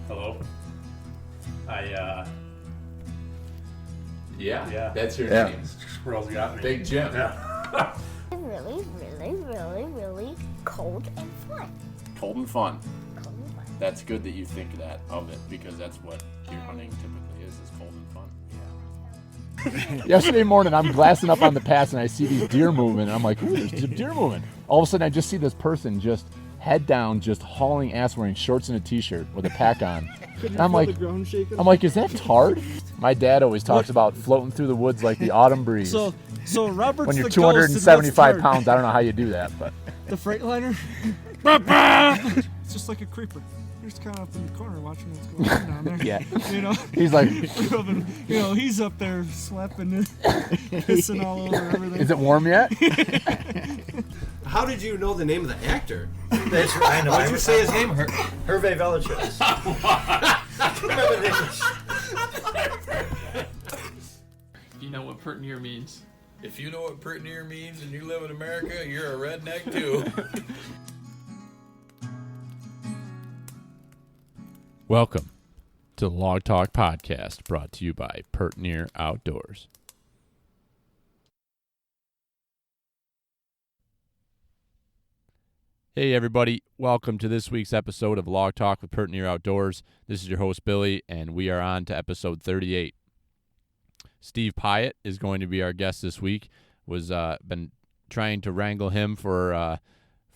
Hello. Yeah, that's your name. Squirrels got me. Big Jim. Yeah. Really cold and fun. Cold and fun. Cold and fun. That's good that you think that of it, because that's what deer hunting typically is cold and fun. Yesterday morning, I'm glassing up on the pass, and I see these deer moving, and I'm like, ooh, there's some deer moving. All of a sudden, I just see this person just head down, just hauling ass, wearing shorts and a t-shirt with a pack on. And I'm like, is that Tard? My dad always talks about floating through the woods like the autumn breeze. So Robert's when you're the 275 pounds, I don't know how you do that, but the Freightliner. It's just like a creeper. You're just kind of up in the corner watching what's going on down there. Yeah. You know. He's like, he's up there slapping, pissing all over everything. is it warm yet? How did you know the name of the actor? That's right. I know. How did you say his name? Hervé Villechaize. You know what pert near means. If you know what pert near means and you live in America, you're a redneck too. Welcome to the Log Talk Podcast, brought to you by Pert Near Outdoors. Hey everybody, welcome to this week's episode of Log Talk with Pert Near Outdoors. This is your host Billy, and we are on to episode 38. Steve Piatt is going to be our guest this week. Been trying to wrangle him for a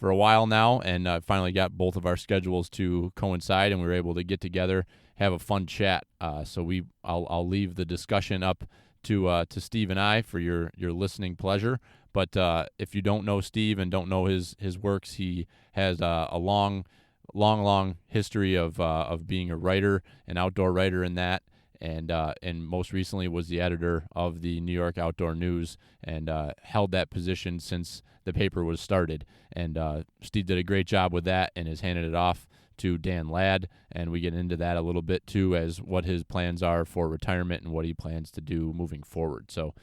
while now, and finally got both of our schedules to coincide, and we were able to get together, have a fun chat. I'll leave the discussion up to Steve and I for your listening pleasure. But if you don't know Steve and don't know his works, he has a long history of being a writer, an outdoor writer in that, and most recently was the editor of the New York Outdoor News, and held that position since the paper was started. And Steve did a great job with that and has handed it off to Dan Ladd, and we get into that a little bit too, as what his plans are for retirement and what he plans to do moving forward. So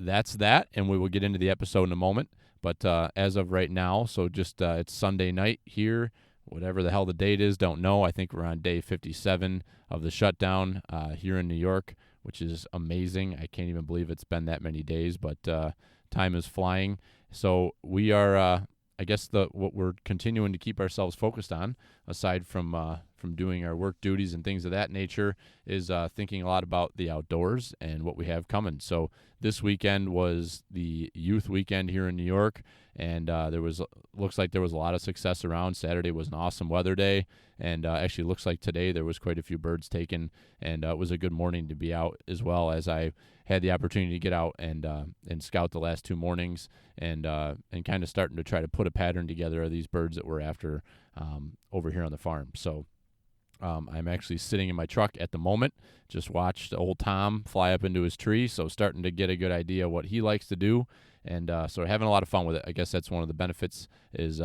that's that, and we will get into the episode in a moment. But as of right now, so just it's Sunday night here, whatever the hell the date is, don't know. I think we're on day 57 of the shutdown here in New York, which is amazing. I can't even believe it's been that many days, but time is flying. So we are, I guess, what we're continuing to keep ourselves focused on, aside from doing our work duties and things of that nature, is thinking a lot about the outdoors and what we have coming. So this weekend was the youth weekend here in New York, and looks like there was a lot of success around. Saturday was an awesome weather day, and actually looks like today there was quite a few birds taken, and it was a good morning to be out, as well as I had the opportunity to get out and scout the last 2 mornings, and kind of starting to try to put a pattern together of these birds that we're after over here on the farm. So I'm actually sitting in my truck at the moment. Just watched old Tom fly up into his tree, so starting to get a good idea what he likes to do, and so having a lot of fun with it. I guess that's one of the benefits, is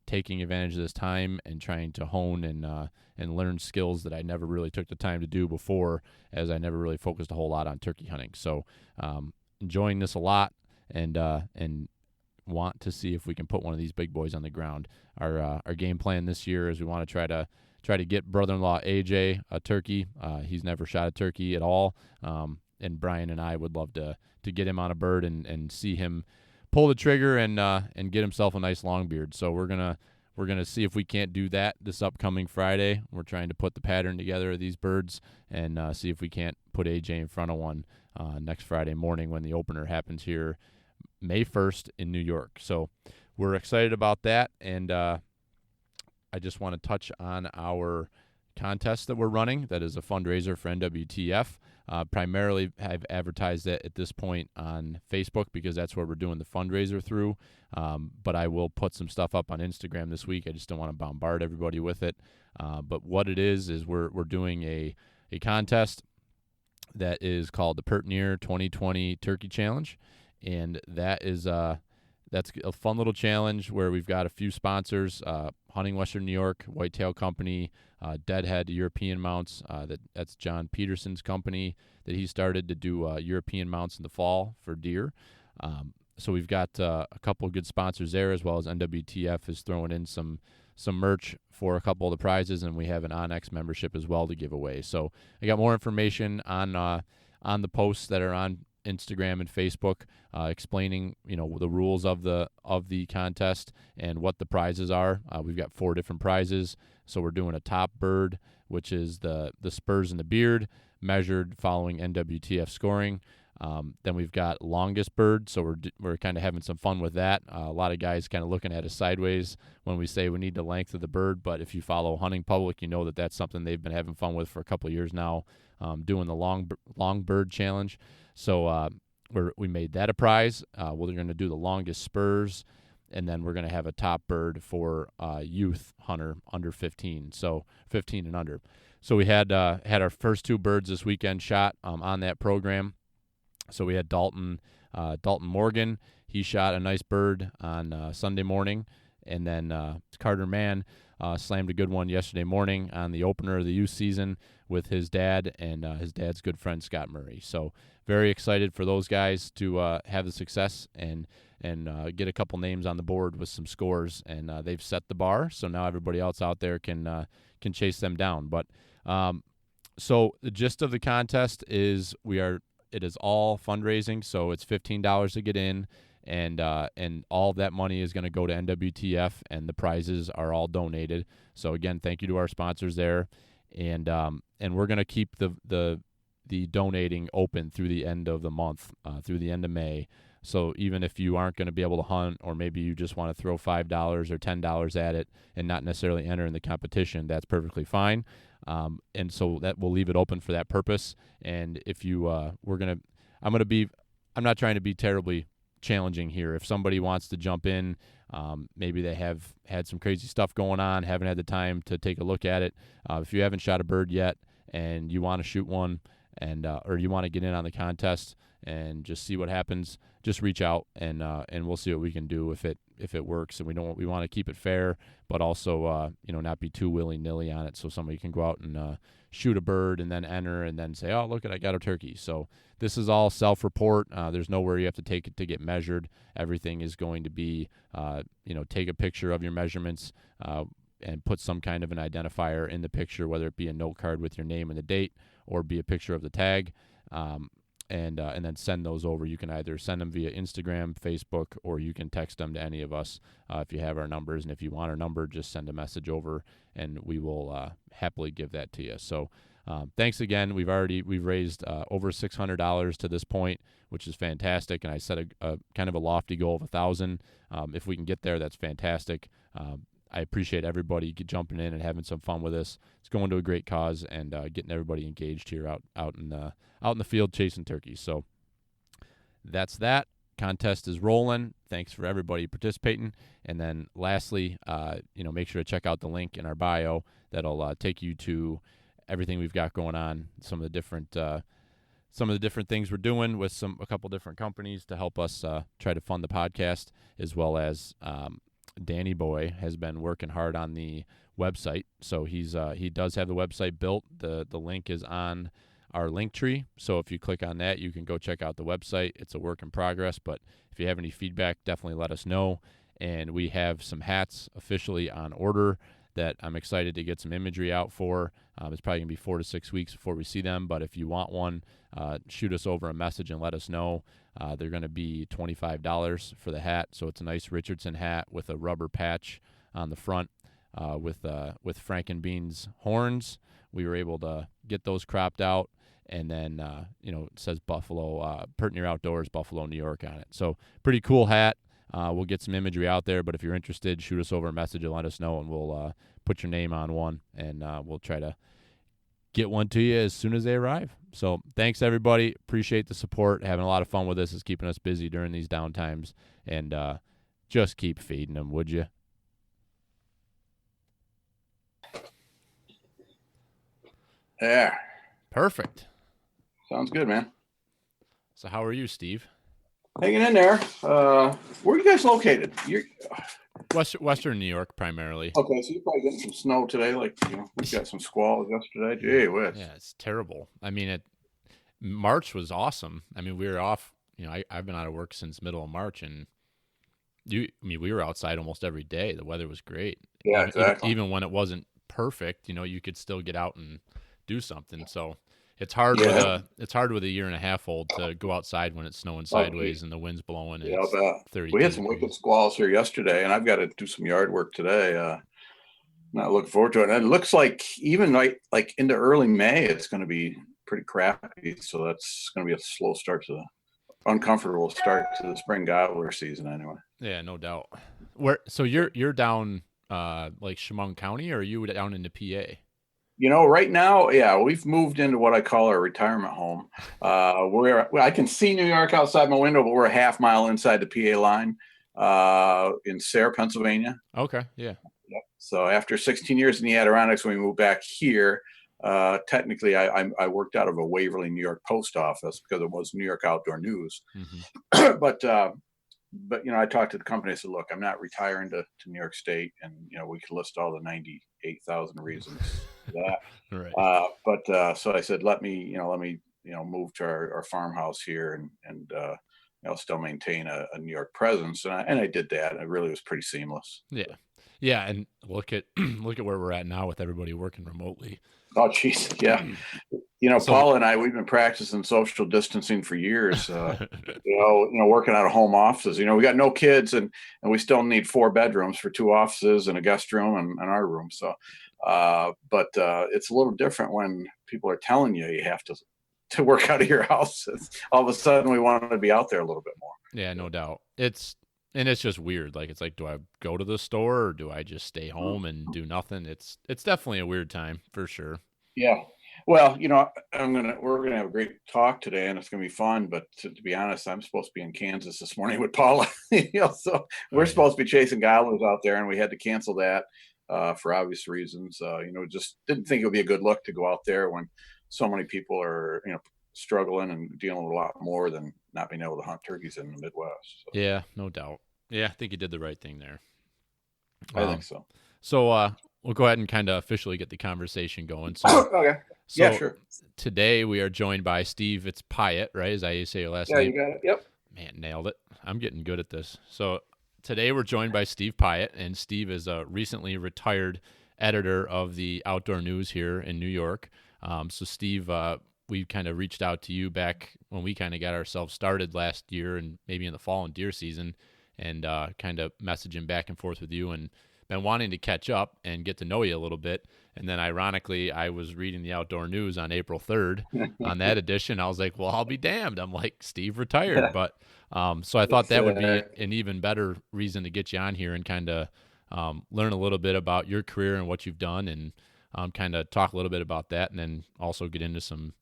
taking advantage of this time and trying to hone and learn skills that I never really took the time to do before, as I never really focused a whole lot on turkey hunting. So enjoying this a lot, and want to see if we can put one of these big boys on the ground. Our game plan this year is we want to try to get brother-in-law AJ a turkey. He's never shot a turkey at all, and Brian and I would love to get him on a bird and see him pull the trigger and get himself a nice long beard. So we're gonna see if we can't do that this upcoming Friday. We're trying to put the pattern together of these birds and see if we can't put AJ in front of one next Friday morning when the opener happens here May 1st in New York. So we're excited about that, and I just want to touch on our contest that we're running. That is a fundraiser for NWTF. Primarily, I've advertised that at this point on Facebook, because that's where we're doing the fundraiser through. But I will put some stuff up on Instagram this week. I just don't want to bombard everybody with it. But what it is we're doing a contest that is called the Pert Near 2020 Turkey Challenge, and that is that's a fun little challenge where we've got a few sponsors: Hunting Western New York, Whitetail Company, Deadhead European Mounts. That's John Peterson's company that he started to do European mounts in the fall for deer. So we've got a couple of good sponsors there, as well as NWTF is throwing in some some merch for a couple of the prizes, and we have an Onyx membership as well to give away. So I got more information on the posts that are on Instagram and Facebook, explaining the rules of the contest and what the prizes are. We've got 4 different prizes. So we're doing a top bird, which is the spurs and the beard, measured following NWTF scoring. Then we've got longest bird, so we're kind of having some fun with that. A lot of guys kind of looking at us sideways when we say we need the length of the bird, but if you follow Hunting Public, you know that that's something they've been having fun with for a couple of years now, doing the long bird challenge. So we made that a prize. We're going to do the longest spurs, and then we're going to have a top bird for youth hunter under 15, so 15 and under. So we had our first 2 birds this weekend shot on that program. So we had Dalton Morgan. He shot a nice bird on Sunday morning, and then Carter Mann slammed a good one yesterday morning on the opener of the youth season with his dad and his dad's good friend Scott Murray. So very excited for those guys to have the success and get a couple names on the board with some scores, and they've set the bar. So now everybody else out there can chase them down. But so the gist of the contest is it is all fundraising, so it's $15 to get in, and all of that money is going to go to NWTF, and the prizes are all donated. So again, thank you to our sponsors there, and we're going to keep the donating open through the end of the month, through the end of May. So even if you aren't going to be able to hunt, or maybe you just want to throw $5 or $10 at it and not necessarily enter in the competition, that's perfectly fine. And so that we'll leave it open for that purpose. And if you, I'm not trying to be terribly challenging here. If somebody wants to jump in, maybe they have had some crazy stuff going on, haven't had the time to take a look at it. If you haven't shot a bird yet and you want to shoot one, or you want to get in on the contest and just see what happens, just reach out and we'll see what we can do if it works. And we want to keep it fair, but also not be too willy-nilly on it, so somebody can go out and shoot a bird and then enter and then say, oh, look, I got a turkey. So this is all self-report. There's nowhere you have to take it to get measured. Everything is going to be take a picture of your measurements and put some kind of an identifier in the picture, whether it be a note card with your name and the date or be a picture of the tag. And then send those over. You can either send them via Instagram, Facebook, or you can text them to any of us if you have our numbers. And if you want our number, just send a message over, and we will happily give that to you. So thanks again. We've raised over $600 to this point, which is fantastic. And I set a kind of a lofty goal of 1,000. If we can get there, that's fantastic. I appreciate everybody jumping in and having some fun with us. It's going to a great cause, and getting everybody engaged here out in the field chasing turkeys. So that's that. Contest is rolling. Thanks for everybody participating. And then lastly, make sure to check out the link in our bio. That'll take you to everything we've got going on. Some of the different things we're doing with a couple different companies to help us try to fund the podcast, as well as Danny Boy has been working hard on the website. So he does have the website built. The link is on our link tree. So if you click on that, you can go check out the website. It's a work in progress, but if you have any feedback, definitely let us know. And we have some hats officially on order that I'm excited to get some imagery out for. It's probably going to be 4 to 6 weeks before we see them, but if you want one, shoot us over a message and let us know. They're going to be $25 for the hat, so it's a nice Richardson hat with a rubber patch on the front with Frankenbean's horns. We were able to get those cropped out, and then it says Buffalo, Pert Near Outdoors, Buffalo, New York on it. So pretty cool hat. We'll get some imagery out there, but if you're interested, shoot us over a message and let us know, and we'll put your name on one, and we'll try to get one to you as soon as they arrive. So thanks, everybody. Appreciate the support. Having a lot of fun with this. Is keeping us busy during these downtimes, and just keep feeding them, would you? There. Perfect. Sounds good, man. So how are you, Steve? Hanging in there. Where are you guys located? You're Western New York, primarily. okay, so you're probably getting some snow today. Like, we got some squalls yesterday. Gee whiz. Yeah, it's terrible. I mean, March was awesome. I mean, we were off. I've been out of work since middle of March, and we were outside almost every day. The weather was great. Yeah, Even, exactly. even when it wasn't perfect, you could still get out and do something. So it's hard Yeah. with a year and a half old to go outside when it's snowing Oh, sideways and the wind's blowing and yeah, it's I'll bet. 32 We had some degrees. wicked squalls here yesterday, and I've got to do some yard work today. Not looking forward to it. And it looks like even like into early May, it's going to be pretty crappy. So that's going to be a slow start to the uncomfortable start to the spring gobbler season anyway. Yeah, no doubt. So you're down like Chemung County, or are you down into PA? Right now, yeah, we've moved into what I call our retirement home. I can see New York outside my window, but we're a half mile inside the PA line in Sayre, Pennsylvania. Okay, yeah. Yep. So after 16 years in the Adirondacks, when we moved back here, technically I worked out of a Waverly, New York post office because it was New York Outdoor News. Mm-hmm. but I talked to the company. I said, look, I'm not retiring to New York State, and we could list all the 98,000 reasons for that. Right. So I said, let me move to our farmhouse here and still maintain a New York presence, and I did that. It really was pretty seamless. Yeah, and look at where we're at now with everybody working remotely. Oh, geez, yeah. Paul and I, we've been practicing social distancing for years. Working out of home offices. We got no kids, and we still need 4 bedrooms for 2 offices and a guest room and our room. So, but it's a little different when people are telling you have to work out of your house. All of a sudden, we want to be out there a little bit more. Yeah, no doubt. It's just weird. Like, it's like, do I go to the store or do I just stay home and do nothing? It's definitely a weird time for sure. Yeah. Well, we're gonna have a great talk today, and it's gonna be fun. But to be honest, I'm supposed to be in Kansas this morning with Paula. So we're supposed to be chasing gobblers out there, and we had to cancel that for obvious reasons. Just didn't think it would be a good look to go out there when so many people are struggling and dealing with a lot more than not being able to hunt turkeys in the Midwest. So. Yeah, no doubt. Yeah, I think you did the right thing there. I think so. So we'll go ahead and kind of officially get the conversation going. So, okay. So yeah, sure. Today we are joined by Steve. It's Piatt, right? Is that how you say your last name? Yeah, you got it. Yep. Man, nailed it. I'm getting good at this. So today we're joined by Steve Piatt, and Steve is a recently retired editor of the Outdoor News here in New York. So Steve, we kind of reached out to you back when we kind of got ourselves started last year and maybe in the fall and deer season, and kind of messaging back and forth with you and been wanting to catch up and get to know you a little bit. And then ironically, I was reading the Outdoor News on April 3rd on that edition. I was like, well, I'll be damned. I'm like, Steve retired. But so I thought that would be an even better reason to get you on here and kind of learn a little bit about your career and what you've done, and kind of talk a little bit about that, and then also get into some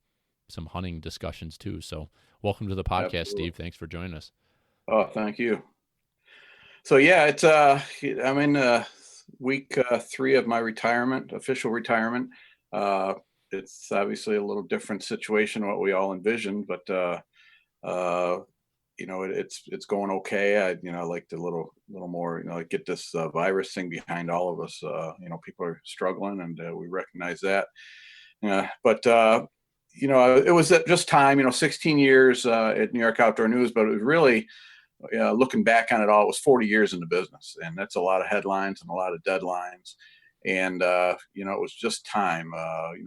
hunting discussions too. So welcome to the podcast, Absolutely. Steve. Thanks for joining us. Oh, thank you. So yeah, it's I'm in week 3 of my official retirement. It's obviously a little different situation than what we all envisioned, but it's going okay. I like to little more get this virus thing behind all of us. People are struggling, and we recognize that. But it was just time. 16 years at New York Outdoor News, but it was really. Looking back on it all, it was 40 years in the business, and that's a lot of headlines and a lot of deadlines. And, it was just time.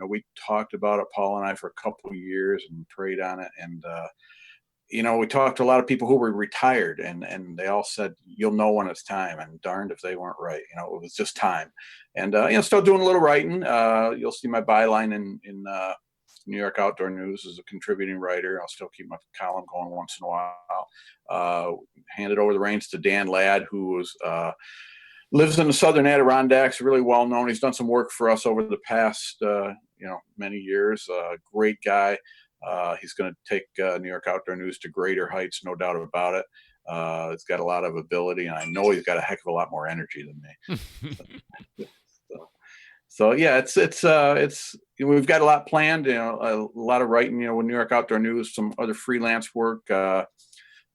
We talked about it, Paul and I, for a couple of years and prayed on it. And, we talked to a lot of people who were retired, and they all said, you'll know when it's time. And darned if they weren't right. It was just time. And, still doing a little writing. You'll see my byline in New York Outdoor News as a contributing writer. I'll still keep my column going once in a while. Handed over the reins to Dan Ladd, who lives in the Southern Adirondacks, really well known. He's done some work for us over the past, many years. Great guy. He's going to take New York Outdoor News to greater heights, no doubt about it. He's got a lot of ability, and I know he's got a heck of a lot more energy than me. So yeah, it's we've got a lot planned. A lot of writing. With New York Outdoor News, some other freelance work. The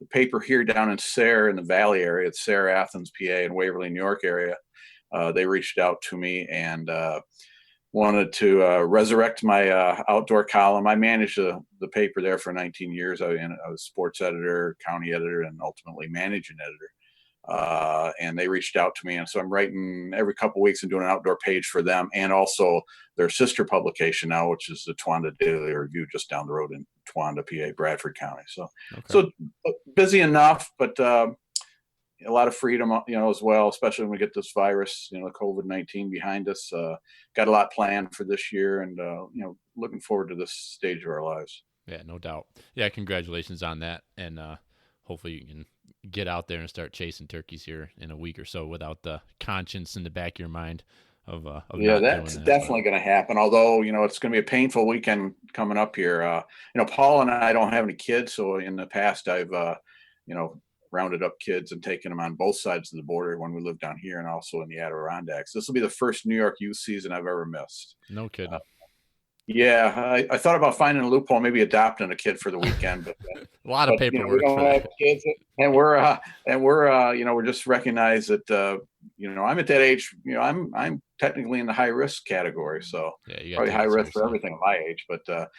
paper here down in Sayre in the Valley area, it's Sayre, Athens, PA, and Waverly, New York area. They reached out to me and wanted to resurrect my outdoor column. I managed the paper there for 19 years. I was sports editor, county editor, and ultimately managing editor. And they reached out to me. And so I'm writing every couple of weeks and doing an outdoor page for them, and also their sister publication now, which is the Towanda Daily Review, just down the road in Towanda, PA, Bradford County. So, so busy enough, but a lot of freedom, as well, especially when we get this virus, COVID-19 behind us. Got a lot planned for this year, and looking forward to this stage of our lives. Yeah, no doubt. Yeah, congratulations on that, and hopefully you can get out there and start chasing turkeys here in a week or so without the conscience in the back of your mind of yeah, not that's doing that, definitely going to happen. Although it's going to be a painful weekend coming up here. Paul and I don't have any kids, so in the past I've rounded up kids and taken them on both sides of the border when we lived down here and also in the Adirondacks. This will be the first New York youth season I've ever missed. No kidding. Yeah, I thought about finding a loophole, maybe adopting a kid for the weekend, but a lot of paperwork. We don't have kids, and we're just recognize that I'm at that age. I'm technically in the high risk category, so probably high risk for everything at my age. But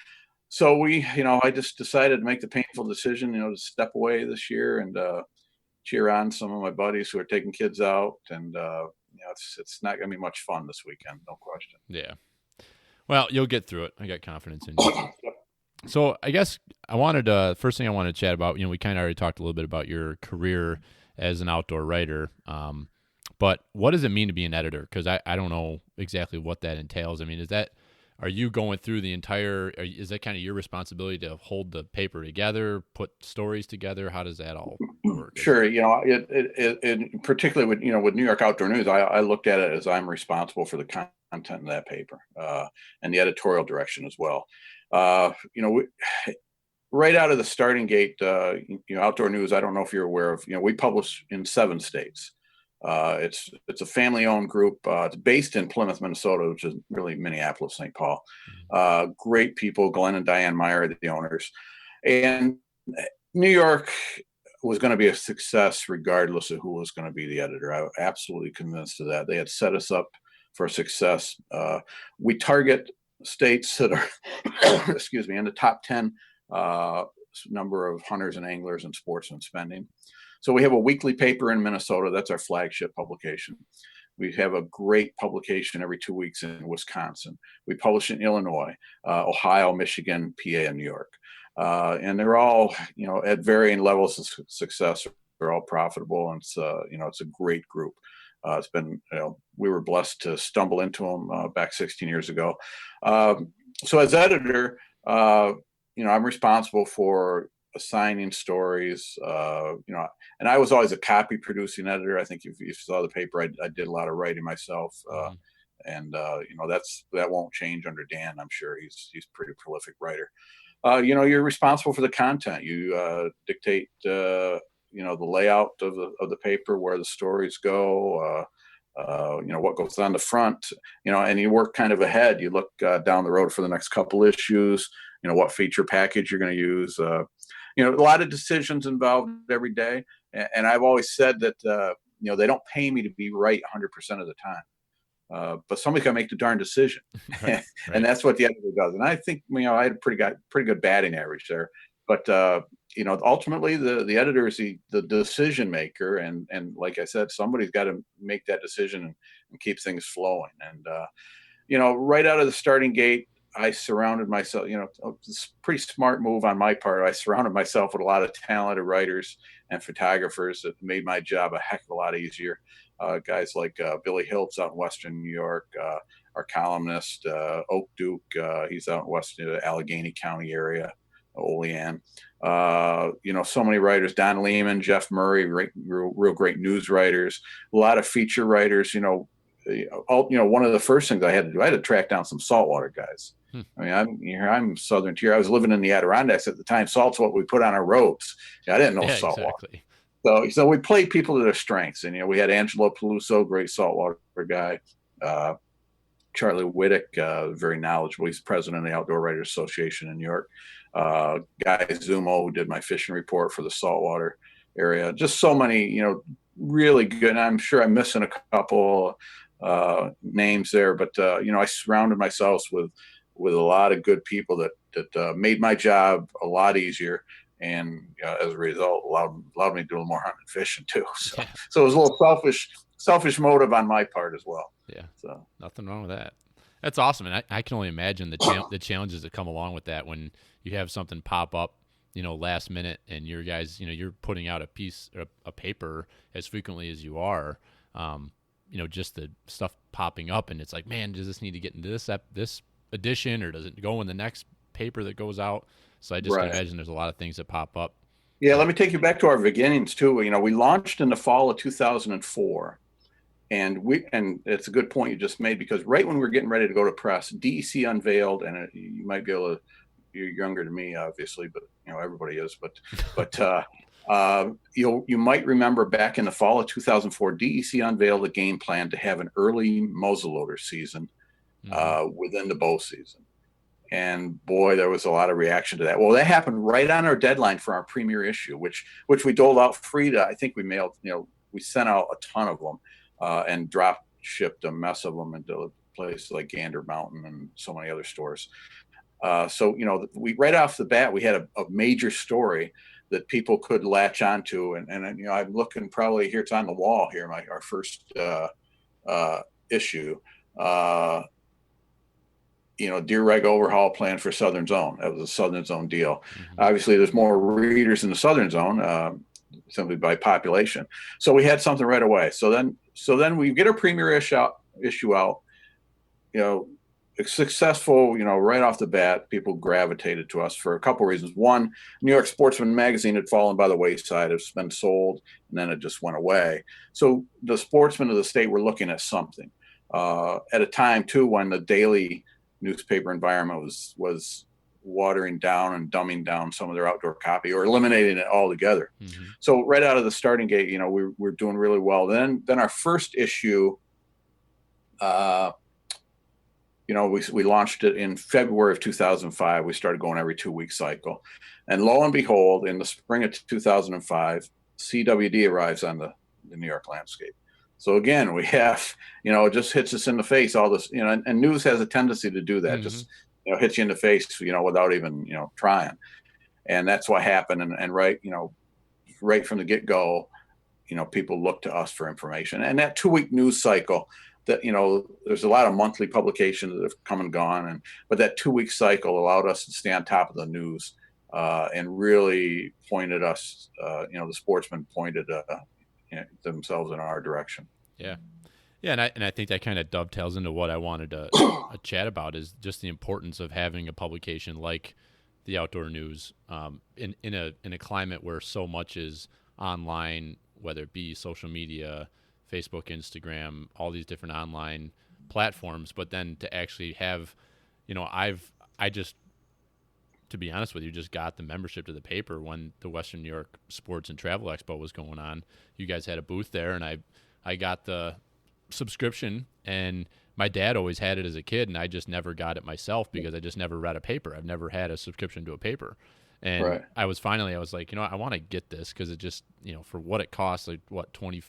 so I just decided to make the painful decision, to step away this year and cheer on some of my buddies who are taking kids out, and it's not going to be much fun this weekend, no question. Yeah. Well, you'll get through it. I got confidence in you. So I guess first thing I wanted to chat about, we kind of already talked a little bit about your career as an outdoor writer, but what does it mean to be an editor? Because I don't know exactly what that entails. I mean, are you going through the is that kind of your responsibility to hold the paper together, put stories together? How does that all work? Sure. It particularly with New York Outdoor News, I looked at it as I'm responsible for the content in that paper, and the editorial direction as well. Right out of the starting gate, Outdoor News, I don't know if you're aware of, we publish in 7 states. It's a family-owned group. It's based in Plymouth, Minnesota, which is really Minneapolis, St. Paul. Great people, Glenn and Diane Meyer, the owners. And New York was going to be a success regardless of who was going to be the editor. I was absolutely convinced of that. They had set us up for success. We target states that are, excuse me, in the top 10 number of hunters and anglers and sportsmen spending. So we have a weekly paper in Minnesota. That's our flagship publication. We have a great publication every 2 weeks in Wisconsin. We publish in Illinois, Ohio, Michigan, PA, and New York. And they're all, at varying levels of success. They're all profitable, and it's a great group. It's been, we were blessed to stumble into them back 16 years ago. So as editor, I'm responsible for assigning stories, and I was always a copy producing editor. I think if you saw the paper, I did a lot of writing myself, and that won't change under Dan. I'm sure he's a pretty prolific writer. You're responsible for the content. You dictate, the layout of the paper, where the stories go, what goes on the front, and you work kind of ahead. You look down the road for the next couple issues, what feature package you're going to use. A lot of decisions involved every day. And I've always said that, they don't pay me to be right 100% of the time. But somebody's got to make the darn decision. Right. And that's what the editor does. And I think, I had a pretty good batting average there. But, ultimately the editor is the decision maker. And like I said, somebody's got to make that decision and keep things flowing. And, right out of the starting gate, I surrounded myself, it's a pretty smart move on my part. I surrounded myself with a lot of talented writers and photographers that made my job a heck of a lot easier. Guys like Billy Hiltz out in Western New York, our columnist, Oak Duke, he's out in Western Allegheny County area, Olean. So many writers, Don Lehman, Jeff Murray, real great news writers, a lot of feature writers. One of the first things I had to do, I had to track down some saltwater guys. I mean, I'm Southern Tier. I was living in the Adirondacks at the time. Salt's what we put on our roads. I didn't know saltwater. Exactly. So we played people to their strengths. And, we had Angelo Peluso, great saltwater guy. Charlie Whittick, very knowledgeable. He's president of the Outdoor Writers Association in New York. Guy Zumo, who did my fishing report for the saltwater area. Just so many, really good. And I'm sure I'm missing a couple names there, but I surrounded myself with a lot of good people that made my job a lot easier. and as a result, allowed me to do a little more hunting and fishing too. So, Yeah. so it was a little selfish motive on my part as well. Yeah. So Nothing wrong with that. That's awesome. And I can only imagine the challenges that come along with that when you have something pop up, last minute, and your guys, you're putting out a piece or a paper as frequently as you are, just the stuff popping up, and it's like, man, does this need to get into this edition, or does it go in the next paper that goes out? So I just can imagine there's a lot of things that pop up. Yeah, let me take you back to our beginnings too. We launched in the fall of 2004, and it's a good point you just made, because right when we were getting ready to go to press, DEC unveiled, and you might be able to. You're younger than me, obviously, but everybody is. But you might remember back in the fall of 2004, DEC unveiled a game plan to have an early muzzleloader season within the bow season. And boy, there was a lot of reaction to that. Well, that happened right on our deadline for our premiere issue, which we doled out free to. I think we mailed, we sent out a ton of them and drop shipped a mess of them into places like Gander Mountain and so many other stores. So we right off the bat we had a major story that people could latch onto, and I'm looking, probably here, it's on the wall here, our first issue. Deer reg overhaul plan for Southern Zone. That was a Southern Zone deal. Obviously, there's more readers in the Southern Zone simply by population. So we had something right away. So then we get our premiere issue out. Successful, right off the bat. People gravitated to us for a couple of reasons. One, New York Sportsman magazine had fallen by the wayside. It's been sold, and then it just went away. So the sportsmen of the state were looking at something at a time too when the daily newspaper environment was watering down and dumbing down some of their outdoor copy or eliminating it altogether. So right out of the starting gate, we're doing really well. Then our first issue, we launched it in February of 2005. We started going every 2-week cycle. And lo and behold, in the spring of 2005, CWD arrives on the New York landscape. So again, we have, it just hits us in the face, all this, and news has a tendency to do that, just, hits you in the face, without even, trying. And that's what happened. And right from the get-go, people look to us for information. And that 2-week news cycle, that there's a lot of monthly publications that have come and gone, but that 2-week cycle allowed us to stay on top of the news and really pointed us. The sportsmen pointed themselves in our direction. Yeah, and I think that kind of dovetails into what I wanted to chat about, is just the importance of having a publication like the Outdoor News in a climate where so much is online, whether it be social media, Facebook, Instagram, all these different online platforms, but then to actually have, to be honest with you, just got the membership to the paper when the Western New York Sports and Travel Expo was going on. You guys had a booth there, and I got the subscription, and my dad always had it as a kid, and I just never got it myself because I just never read a paper. I've never had a subscription to a paper. And I was like, I want to get this because it just, for what it costs, like what, $25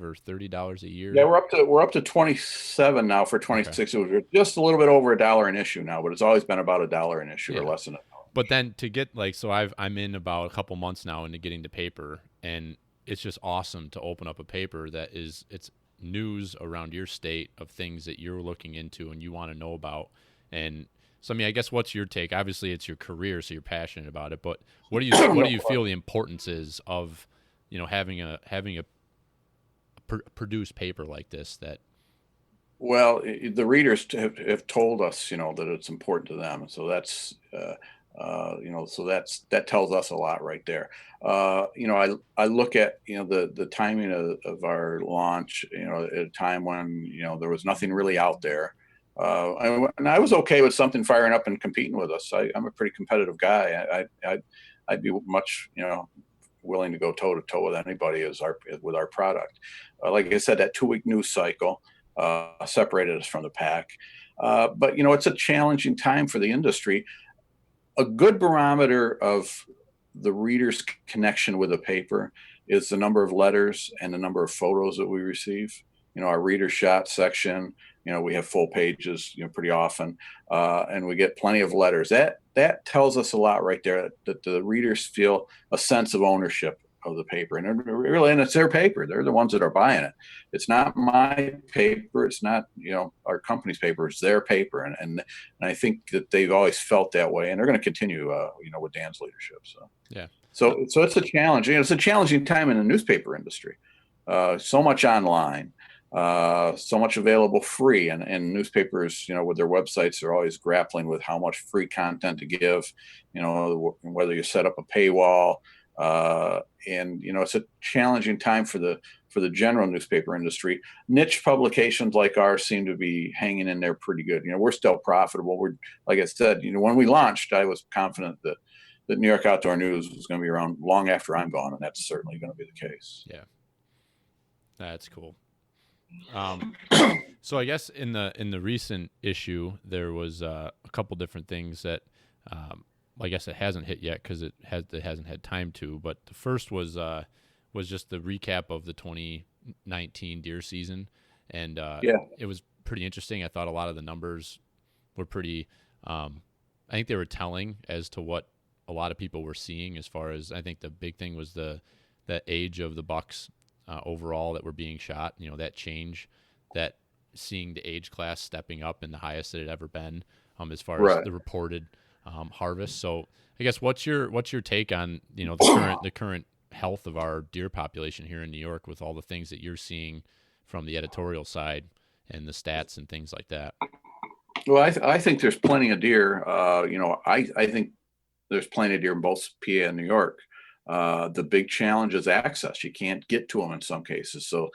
or $30 a year? Yeah, we're up to 27 now for 26. Okay. It was just a little bit over $1 an issue now, but it's always been about $1 an issue or less than $1. But then to get I'm in about a couple months now into getting the paper, and it's just awesome to open up a paper that it's news around your state of things that you're looking into and you want to know about. And so, I guess what's your take? Obviously, it's your career, so you're passionate about it. But what do you feel the importance is of, having a produced paper like this? That, well, the readers have told us, that it's important to them. So that's, that tells us a lot right there. I look at, the timing of our launch, at a time when, there was nothing really out there. And I was okay with something firing up and competing with us. I'm a pretty competitive guy. I'd be much, willing to go toe to toe with anybody with our product. Like I said, that 2-week news cycle separated us from the pack. But it's a challenging time for the industry. A good barometer of the reader's connection with a paper is the number of letters and the number of photos that we receive. our reader shot section, we have full pages, pretty often, and we get plenty of letters. That tells us a lot right there, that the readers feel a sense of ownership of the paper, and really, and it's their paper. They're the ones that are buying it. It's not my paper. It's not our company's paper. It's their paper, and I think that they've always felt that way, and they're going to continue, with Dan's leadership. So yeah. So it's a challenge. It's a challenging time in the newspaper industry. So much online, so much available free, and newspapers, with their websites, are always grappling with how much free content to give. Whether you set up a paywall, and it's a challenging time for the general newspaper industry. Niche publications like ours seem to be hanging in there pretty good. We're still profitable. We're, like I said, when we launched, I was confident that New York Outdoor News was going to be around long after I'm gone, and that's certainly going to be the case. Yeah, that's cool. So I guess in the recent issue, there was a couple different things that I guess it hasn't hit yet because it hasn't had time to. But the first was just the recap of the 2019 deer season, and it was pretty interesting. I thought a lot of the numbers were pretty. I think they were telling as to what a lot of people were seeing. As far as, I think the big thing was the age of the bucks overall that were being shot. That change, that seeing the age class stepping up in the highest that it had ever been, as far as the reported harvest. So I guess what's your take on the current health of our deer population here in New York, with all the things that you're seeing from the editorial side and the stats and things like that? Well, I think there's plenty of deer. I think there's plenty of deer in both PA and New York. The big challenge is access. You can't get to them in some cases. So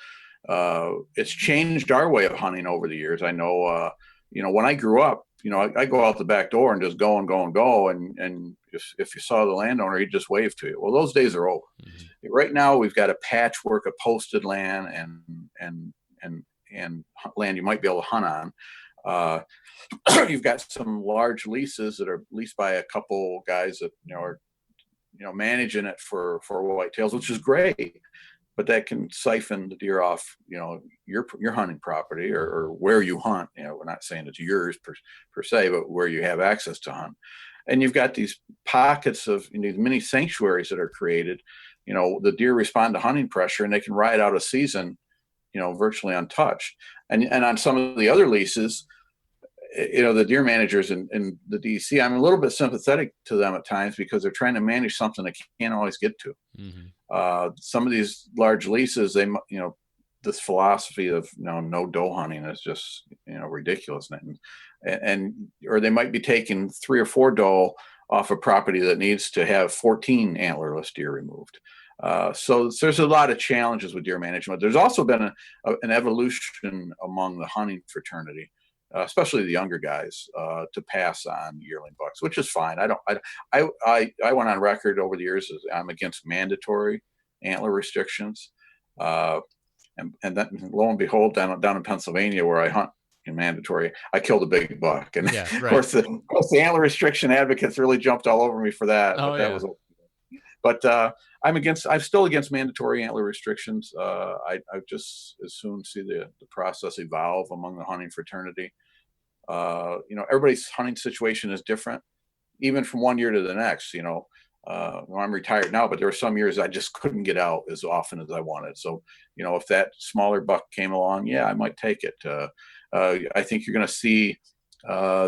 it's changed our way of hunting over the years. I know, when I grew up, I go out the back door and just go and go and go. And if you saw the landowner, he'd just wave to you. Well, those days are over. Mm-hmm. Right now, we've got a patchwork of posted land and land you might be able to hunt on. You've got some large leases that are leased by a couple guys that are managing it for whitetails, which is great, but that can siphon the deer off your hunting property or where you hunt. We're not saying it's yours per se, but where you have access to hunt. And you've got these pockets of these mini sanctuaries that are created. The deer respond to hunting pressure, and they can ride out a season virtually untouched. And on some of the other leases, the deer managers in the DC, I'm a little bit sympathetic to them at times, because they're trying to manage something they can't always get to. Mm-hmm. Some of these large leases, this philosophy of no doe hunting is just ridiculous, or they might be taking 3 or 4 doe off a property that needs to have 14 antlerless deer removed. So there's a lot of challenges with deer management. There's also been an evolution among the hunting fraternity, especially the younger guys, to pass on yearling bucks, which is fine. I went on record over the years as I'm against mandatory antler restrictions, and then lo and behold, down in Pennsylvania, where I hunt in mandatory, I killed a big buck, and of course the antler restriction advocates really jumped all over me for that. I'm still against mandatory antler restrictions. I just as soon see the process evolve among the hunting fraternity. Everybody's hunting situation is different, even from one year to the next. I'm retired now, but there were some years I just couldn't get out as often as I wanted. So, if that smaller buck came along, I might take it. I think you're going to see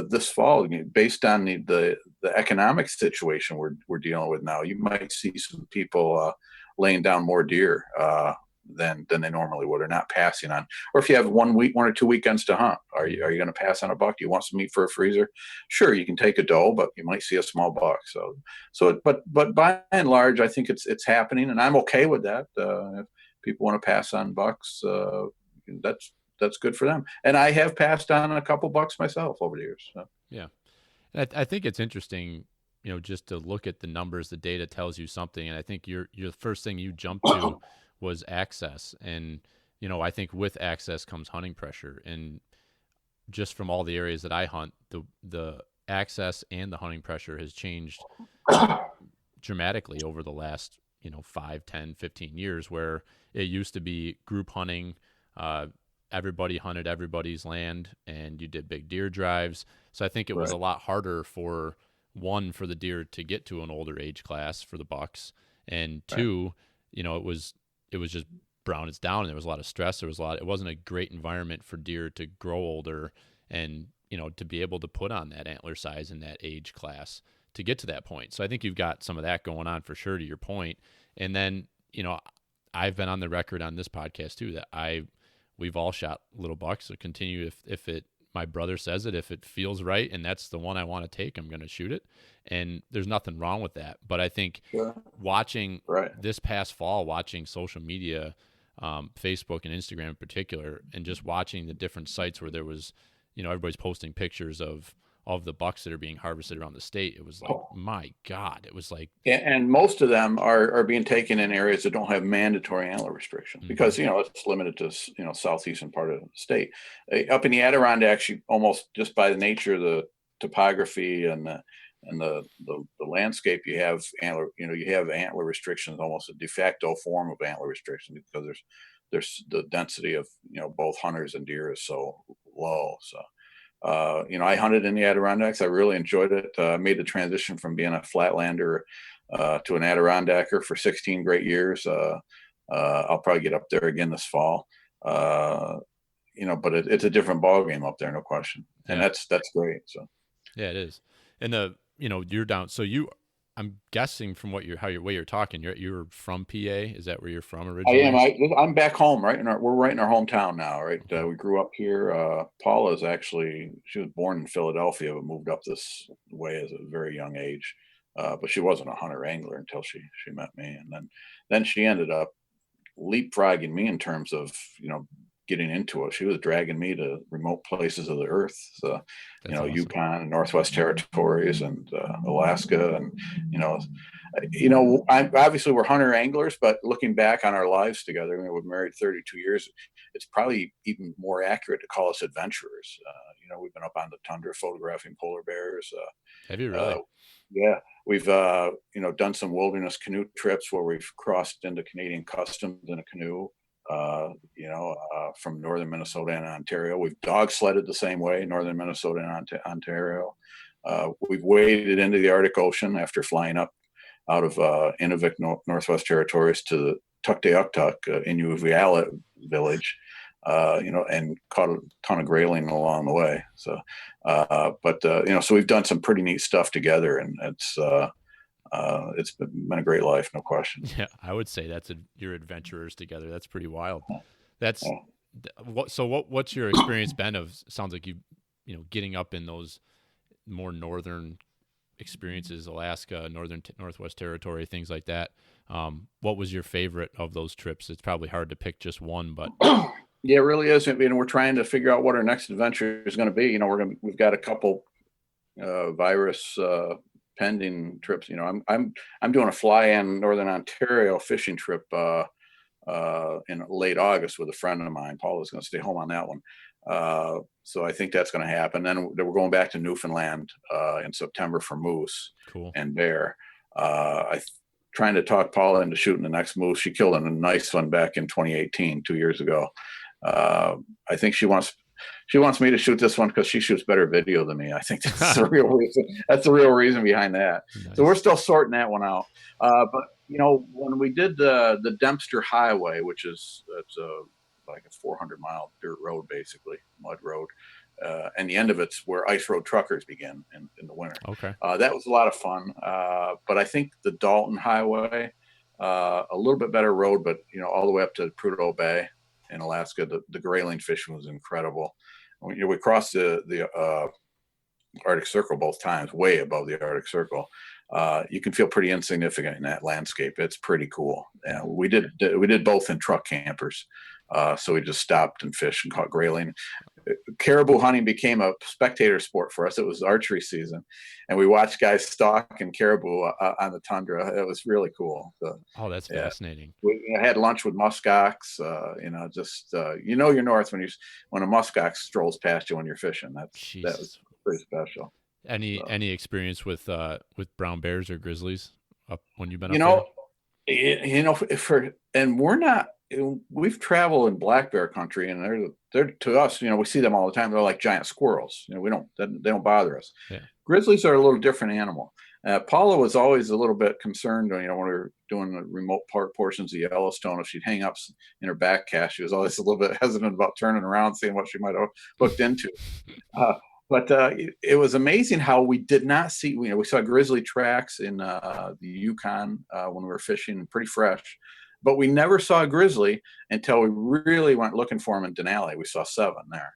this fall, based on the economic situation we're dealing with now, you might see some people laying down more deer than they normally would, or not passing on. Or if you have 1 or 2 weekends to hunt, are you going to pass on a buck? Do you want some meat for a freezer? Sure, you can take a doe, but you might see a small buck. But by and large, I think it's happening, and I'm okay with that. If people want to pass on bucks, that's good for them. And I have passed on a couple bucks myself over the years. So. Yeah, I think it's interesting, just to look at the numbers. The data tells you something, and I think your first thing you jumped to was access. And I think with access comes hunting pressure. And just from all the areas that I hunt, the access and the hunting pressure has changed dramatically over the last 5, 10, 15 years, where it used to be group hunting. everybody hunted everybody's land, and you did big deer drives. So I think it was a lot harder for the deer to get to an older age class for the bucks, and two, you know, it was just brown it's down, and there was a lot of stress. It wasn't a great environment for deer to grow older and, you know, to be able to put on that antler size in that age class to get to that point. So I think you've got some of that going on for sure, to your point. And then, you know, I've been on the record on this podcast too that we've all shot little bucks. So continue if my brother says it, if it feels right and that's the one I want to take, I'm going to shoot it. And there's nothing wrong with that. But I think watching this past fall, watching social media, Facebook and Instagram in particular, and just watching the different sites where there was, you know, everybody's posting pictures of the bucks that are being harvested around the state. It was like, my God, it was like, and most of them are being taken in areas that don't have mandatory antler restrictions because, you know, it's limited to, you know, southeastern part of the state. Up in the Adirondacks, almost just by the nature of the topography and the landscape, you have antler restrictions, almost a de facto form of antler restriction because there's the density of, you know, both hunters and deer is so low. So, you know, I hunted in the Adirondacks. I really enjoyed it. Made the transition from being a flatlander to an Adirondacker for 16 great years. I'll probably get up there again this fall. You know, but it's a different ballgame up there, no question. And that's great. So yeah, it is. And you know, you're down. So I'm guessing from way you're talking, you're from PA. Is that where you're from originally? I am. I'm back home, right? We're right in our hometown now, right? We grew up here. Paula's she was born in Philadelphia, but moved up this way as a very young age. But she wasn't a hunter angler until she met me, and then she ended up leapfrogging me in terms of, you know, getting into it. She was dragging me to remote places of the earth, so, you know, awesome. Yukon and Northwest Territories and Alaska, and obviously we're hunter anglers, but looking back on our lives together, we've been married 32 years. It's probably even more accurate to call us adventurers. You know, we've been up on the tundra photographing polar bears. Have you really? Yeah, we've done some wilderness canoe trips where we've crossed into Canadian customs in a canoe. From northern Minnesota and Ontario. We've dog sledded the same way, northern Minnesota and Ontario. We've waded into the Arctic Ocean after flying up out of Inuvik, Northwest Territories to the Tuktoyaktuk Inuvialuit village, and caught a ton of grayling along the way. So, so we've done some pretty neat stuff together, and it's been a great life, no question. Yeah, I would say you're adventurers together. That's pretty wild. What's your experience been of? Sounds like you getting up in those more northern experiences, Alaska, Northwest Territory, things like that. What was your favorite of those trips? It's probably hard to pick just one, but yeah, it really is. We're trying to figure out what our next adventure is going to be. We've got a couple virus pending trips. I'm doing a fly-in Northern Ontario fishing trip in late August with a friend of mine. Paula's going to stay home on that one. So I think that's going to happen. Then we're going back to Newfoundland in September for moose and bear. Trying to talk Paula into shooting the next moose. She killed a nice one back in 2018, 2 years ago. I think she wants me to shoot this one because she shoots better video than me. I think that's the real reason. That's the real reason behind that. Nice. So we're still sorting that one out. But when we did the Dempster Highway, which is like a 400-mile dirt road, basically mud road, and the end of it's where ice road truckers begin in the winter. Okay, that was a lot of fun. But I think the Dalton Highway, a little bit better road, but all the way up to Prudhoe Bay in Alaska, the grayling fishing was incredible. We crossed the Arctic Circle both times, way above the Arctic Circle. You can feel pretty insignificant in that landscape. It's pretty cool. We did both in truck campers, so we just stopped and fished and caught grayling. Caribou hunting became a spectator sport for us. It was archery season, and we watched guys stalking caribou on the tundra. It was really cool. So, that's fascinating. We had lunch with muskox. You're north when a muskox strolls past you when you're fishing. That was pretty special. Any experience with brown bears or grizzlies up when you've been up there? You know, and we're not. We've traveled in black bear country, and they're to us. You know, we see them all the time. They're like giant squirrels. You know, they don't bother us. Yeah. Grizzlies are a little different animal. Paula was always a little bit concerned, you know, when we were doing the remote park portions of Yellowstone. If she'd hang up in her back cast, she was always a little bit hesitant about turning around, seeing what she might have hooked into. But it was amazing how we did not see. You know, we saw grizzly tracks in the Yukon when we were fishing, pretty fresh, but we never saw a grizzly until we really went looking for them in Denali. We saw 7 there,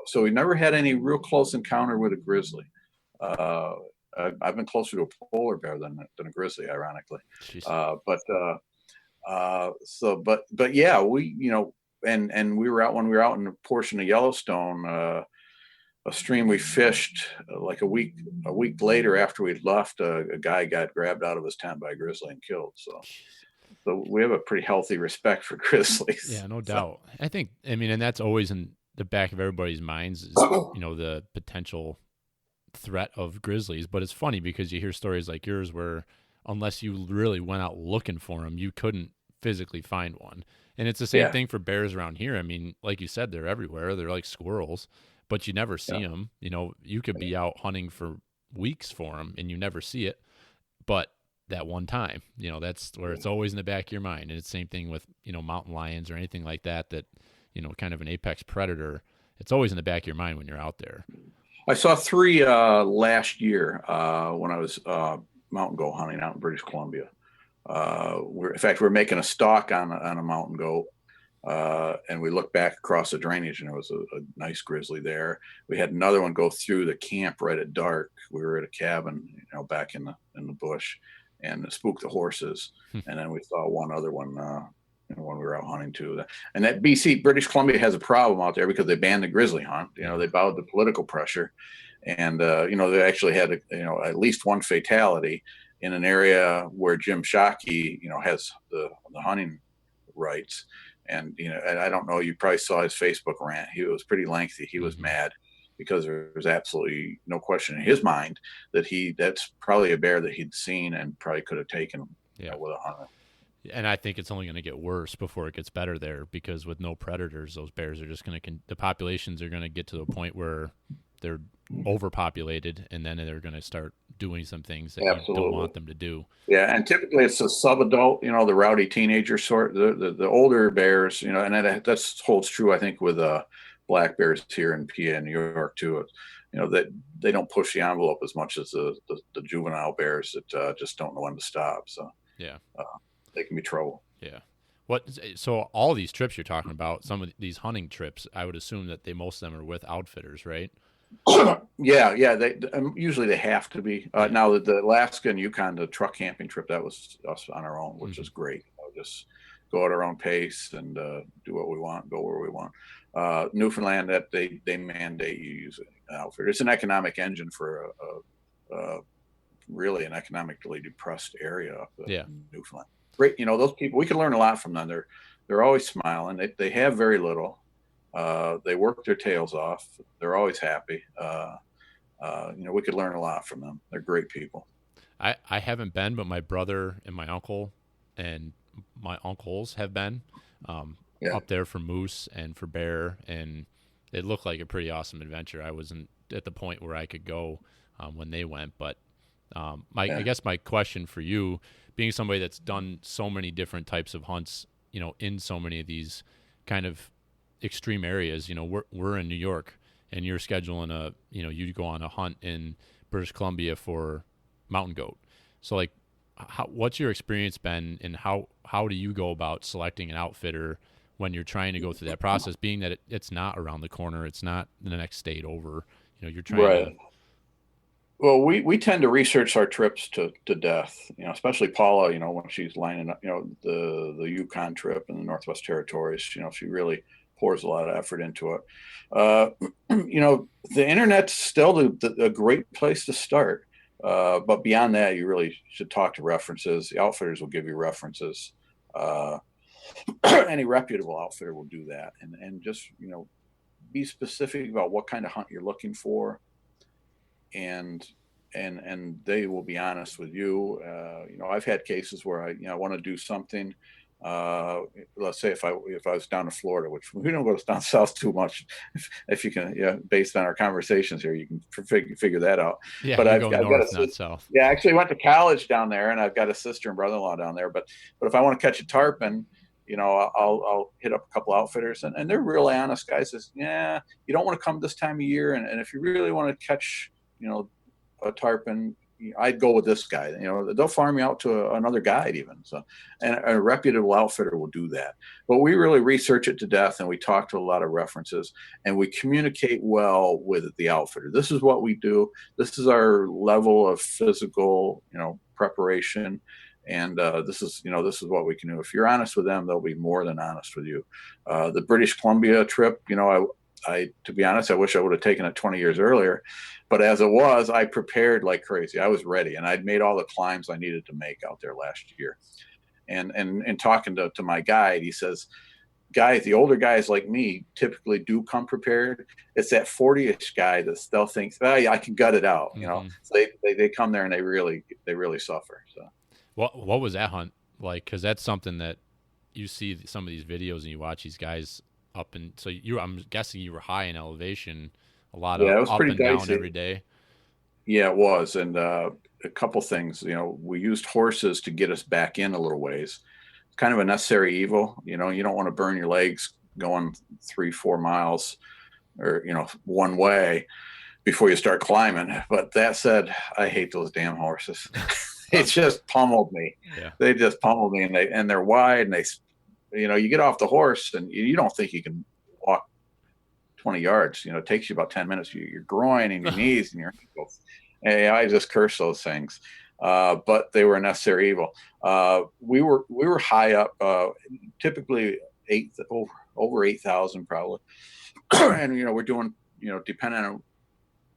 so we never had any real close encounter with a grizzly. I've been closer to a polar bear than a grizzly, ironically. But yeah, we, you know, and we were out when we were out in a portion of Yellowstone. A stream we fished like a week later after we'd left, a guy got grabbed out of his tent by a grizzly and killed. So we have a pretty healthy respect for grizzlies. Yeah, no doubt. I mean, and that's always in the back of everybody's minds is, you know, the potential threat of grizzlies. But it's funny because you hear stories like yours where unless you really went out looking for them, you couldn't physically find one. And it's the same thing for bears around here. I mean, like you said, they're everywhere. They're like squirrels, but you never see them. You know, you could be out hunting for weeks for them and you never see it. But that one time, you know, that's where it's always in the back of your mind. And it's the same thing with, you know, mountain lions or anything like that, you know, kind of an apex predator. It's always in the back of your mind when you're out there. I saw 3 last year when I was mountain goat hunting out in British Columbia. In fact, we were making a stalk on a mountain goat. And we looked back across the drainage and there was a nice grizzly there. We had another one go through the camp right at dark. We were at a cabin, you know, back in the bush, and it spooked the horses. And then we saw one other one, you know, when we were out hunting too. And that British Columbia has a problem out there because they banned the grizzly hunt. You know, they bowed to political pressure, and you know, they actually had at least one fatality in an area where Jim Shockey, you know, has the hunting rights. And, you know, and I don't know, you probably saw his Facebook rant. He was pretty lengthy. He was mad because there's absolutely no question in his mind that that's probably a bear that he'd seen and probably could have taken with a hunter. And I think it's only going to get worse before it gets better there, because with no predators, those bears are just going to, the populations are going to get to a point where they're overpopulated, and then they're going to start doing some things that you don't want them to do. Yeah, and typically it's a subadult, you know, the rowdy teenager sort. The older bears, you know, and that holds true, I think, with black bears here in PA and New York too. You know, that they don't push the envelope as much as the juvenile bears that just don't know when to stop. So they can be trouble. Yeah. So all these trips you're talking about, some of these hunting trips, I would assume that most of them are with outfitters, right? Yeah. They usually they have to be. Now the Alaska and Yukon, the truck camping trip, that was us on our own, which is great. Just go at our own pace and do what we want, go where we want. Newfoundland, that they mandate you use an outfitter. It's an economic engine for really an economically depressed area up in Newfoundland. Great, you know, those people, we can learn a lot from them. They're always smiling. They have very little. They work their tails off. They're always happy. You know, we could learn a lot from them. They're great people. I haven't been, but my brother and my uncle and my uncles have been up there for moose and for bear, and it looked like a pretty awesome adventure. I wasn't at the point where I could go when they went, but I guess my question for you, being somebody that's done so many different types of hunts, you know, in so many of these kind of extreme areas, you know, we're in New York and you're scheduling you go on a hunt in British Columbia for mountain goat. So like, what's your experience been, and how do you go about selecting an outfitter when you're trying to go through that process, being that it's not around the corner, it's not the next state over, you know, you're trying to. Well, we tend to research our trips to death, you know, especially Paula, you know, when she's lining up, you know, the Yukon trip and the Northwest Territories, you know, she really pours a lot of effort into it. You know, the internet's still a great place to start. But beyond that, you really should talk to references. The outfitters will give you references. Any reputable outfitter will do that. And just, you know, be specific about what kind of hunt you're looking for. And and they will be honest with you. I've had cases where I want to do something. Let's say if I was down in Florida, which we don't go down south too much, if you can, based on our conversations here, you can figure that out. Yeah, But you I've go got north, a, not south. yeah, I actually went to college down there, and I've got a sister and brother-in-law down there. But if I want to catch a tarpon, I'll hit up a couple outfitters, and they're really honest guys. Says, yeah, you don't want to come this time of year, and if you really want to catch, a tarpon, I'd go with this guy. They'll farm you out to another guide even. So, and a reputable outfitter will do that. But we really research it to death, and we talk to a lot of references, and we communicate well with the outfitter. This is what we do. This is our level of physical, preparation. And this is what we can do. If you're honest with them, they'll be more than honest with you. The British Columbia trip, I to be honest, I wish I would have taken it 20 years earlier, but as it was, I prepared like crazy. I was ready, and I'd made all the climbs I needed to make out there last year. And talking to my guide, he says, guys, the older guys like me typically do come prepared. It's that 40-ish guy that still thinks, oh, yeah, I can gut it out. So they come there and they really suffer. So. What was that hunt like? Because that's something that you see some of these videos and you watch these guys up, and so I'm guessing you were high in elevation, a lot of it was up pretty and dicey. down every day. Yeah, it was. And a couple things, we used horses to get us back in a little ways. It's kind of a necessary evil. You don't want to burn your legs going 3-4 miles or, one way before you start climbing. But that said, I hate those damn horses. It just pummeled me. Yeah. They just pummeled me, and they're wide, and you get off the horse and you don't think you can walk 20 yards. It takes you about 10 minutes. Your groin and your knees and your ankles. And I just curse those things. But they were a necessary evil. We were high up, typically over 8,000 probably. And we're doing, depending on,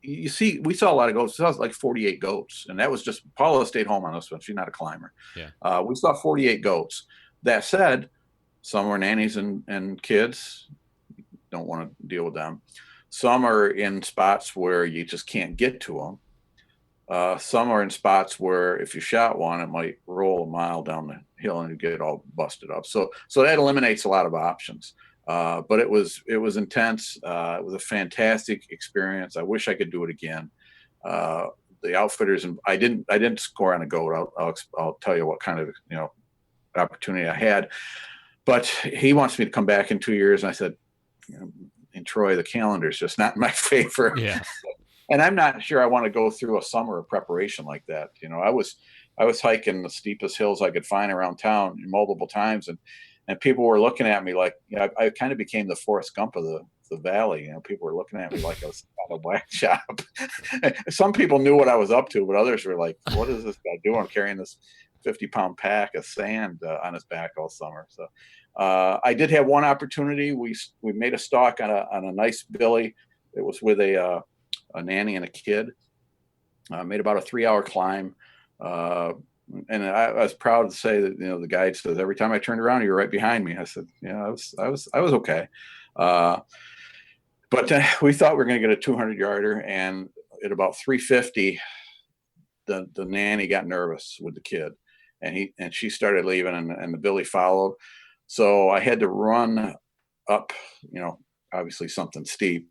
we saw a lot of goats. We saw like 48 goats, and that was just Paula stayed home on this one. She's not a climber. Yeah. We saw 48 goats. That said, some were nannies and kids. Don't want to deal with them. Some are in spots where you just can't get to them. Some are in spots where if you shot one, it might roll a mile down the hill and you get all busted up. So that eliminates a lot of options. But it was intense. It was a fantastic experience. I wish I could do it again. The outfitters, and I didn't score on a goat. I'll tell you what kind of opportunity I had. But he wants me to come back in 2 years, and I said, in Troy, the calendar's just not in my favor. Yeah. And I'm not sure I want to go through a summer of preparation like that. I was hiking the steepest hills I could find around town multiple times, and people were looking at me like, I kind of became the Forrest Gump of the valley. People were looking at me like I was on a black shop. Some people knew what I was up to, but others were like, what is this guy doing carrying this 50-pound pack of sand on his back all summer? So I did have one opportunity. We made a stalk on a nice billy. It was with a nanny and a kid. Made about a 3-hour climb. And I was proud to say that, the guide says, every time I turned around, you were right behind me. I said, I was okay. But we thought we were going to get a 200 yarder, and at about 350, the nanny got nervous with the kid, and she started leaving, and the billy followed. So I had to run up, obviously something steep,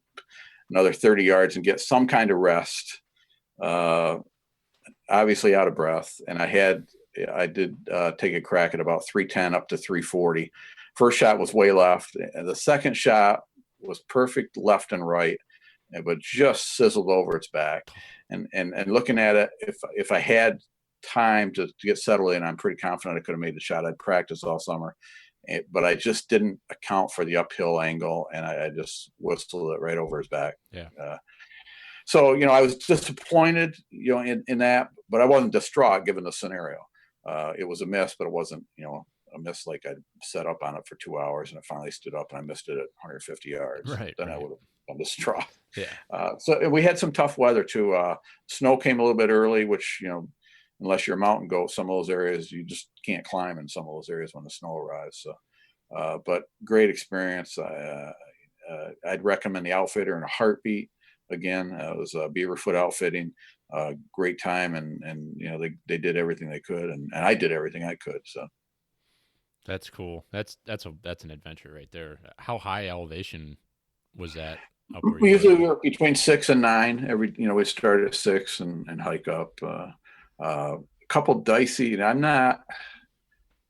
another 30 yards and get some kind of rest. Obviously out of breath. And I did take a crack at about 310 up to 340. First shot was way left. And the second shot was perfect left and right, but just sizzled over its back. And looking at it, if I had time to get settled in, I'm pretty confident I could have made the shot. I'd practiced all summer, but I just didn't account for the uphill angle, and I just whistled it right over his back. Yeah. So, I was disappointed, in that, but I wasn't distraught given the scenario. It was a miss, but it wasn't, a miss like I'd set up on it for 2 hours and it finally stood up and I missed it at 150 yards. Right. Then I would have been distraught. Yeah. So we had some tough weather too. Snow came a little bit early, which, unless you're a mountain goat, some of those areas you just can't climb in some of those areas when the snow arrives. So, but great experience. I'd recommend the outfitter in a heartbeat. again. It was Beaverfoot Outfitting. Great time, and they did everything they could, and I did everything I could. So That's cool. That's an adventure right there. How high elevation was that up where we you usually were? work between 6 and 9. We start at 6 and hike up. A couple dicey, and I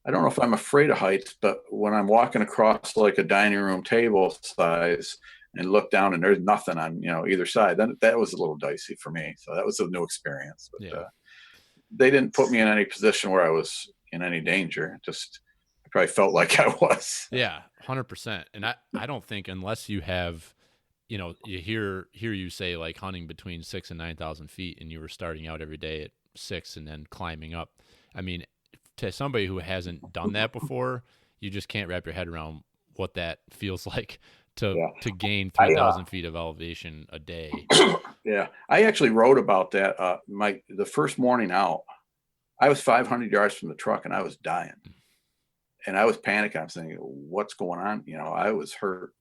don't know if I'm afraid of heights, but when I'm walking across like a dining room table size and look down and there's nothing on, either side, then that was a little dicey for me. So that was a new experience. But Yeah. they didn't put me in any position where I was in any danger. Just I probably felt like I was. Yeah, 100%. And I don't think unless you have, you hear you say like hunting between 6 and 9,000 feet, and you were starting out every day at 6 and then climbing up. I mean, to somebody who hasn't done that before, you just can't wrap your head around what that feels like to gain 3,000 feet of elevation a day. Yeah, I actually wrote about that. The first morning out, I was 500 yards from the truck and I was dying, and I was panicking. I was thinking, "What's going on?" I was hurt,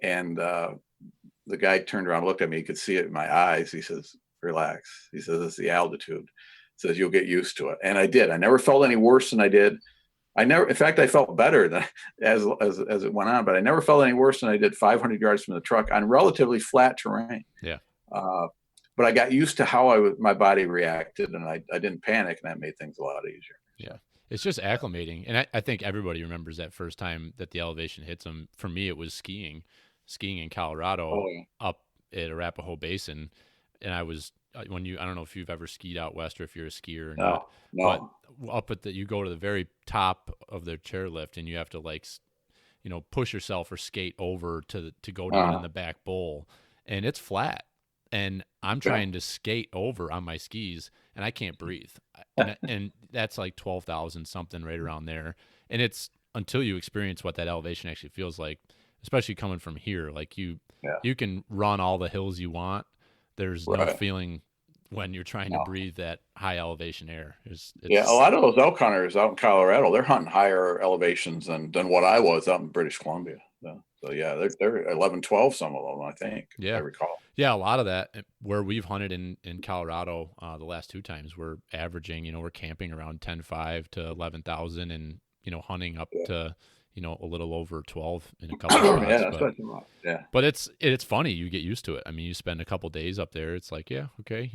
and the guy turned around, looked at me. He could see it in my eyes. He says, "Relax." He says, "It's the altitude." Says you'll get used to it, and I did. I never felt any worse than I did. In fact, I felt better than as it went on, but I never felt any worse than I did 500 yards from the truck on relatively flat terrain. Yeah. But I got used to how my body reacted, and I didn't panic, and that made things a lot easier. Yeah. It's just acclimating. And I think everybody remembers that first time that the elevation hits them. For me, it was skiing in Colorado up at Arapahoe Basin. And I was, I don't know if you've ever skied out west or if you're a skier or not. No. But up you go to the very top of the chairlift, and you have to push yourself or skate over to go down in the back bowl, and it's flat. And I'm trying to skate over on my skis, and I can't breathe. And that's like 12,000 something right around there. And it's until you experience what that elevation actually feels like, especially coming from here. Like you can run all the hills you want. There's no feeling when you're trying to breathe that high elevation air. A lot of those elk hunters out in Colorado, they're hunting higher elevations than what I was out in British Columbia. So yeah, they're 11, 12, some of them, I think. Yeah. I recall. Yeah, a lot of that where we've hunted in Colorado the last 2 times, we're averaging, we're camping around 10,500 to 11,000 and, hunting up to, a little over 12 in a couple of spots. But it's funny. You get used to it. I mean, you spend a couple days up there. It's like, yeah, okay.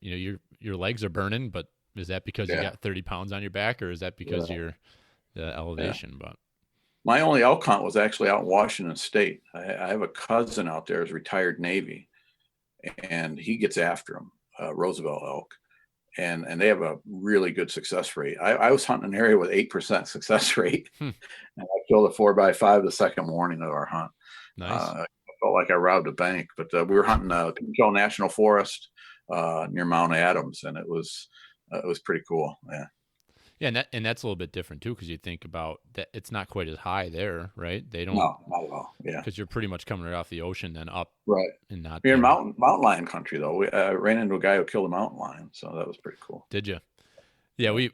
Your legs are burning, but is that because you got 30 pounds on your back, or is that because you're the elevation? But my only elk hunt was actually out in Washington State. I have a cousin out there who's retired Navy, and he gets after them, Roosevelt elk, and they have a really good success rate. I was hunting an area with 8% success rate, and I killed a 4x5 the second morning of our hunt. Nice. I felt like I robbed a bank, but we were hunting Pinchot National Forest near Mount Adams, and it was pretty cool. Yeah. Yeah, and that's a little bit different too, because you think about that it's not quite as high there, right? They don't. No, not at all. Yeah, because you're pretty much coming right off the ocean, then up. Right. And not. You're in mountain lion country though. We ran into a guy who killed a mountain lion, so that was pretty cool. Did you? Yeah, we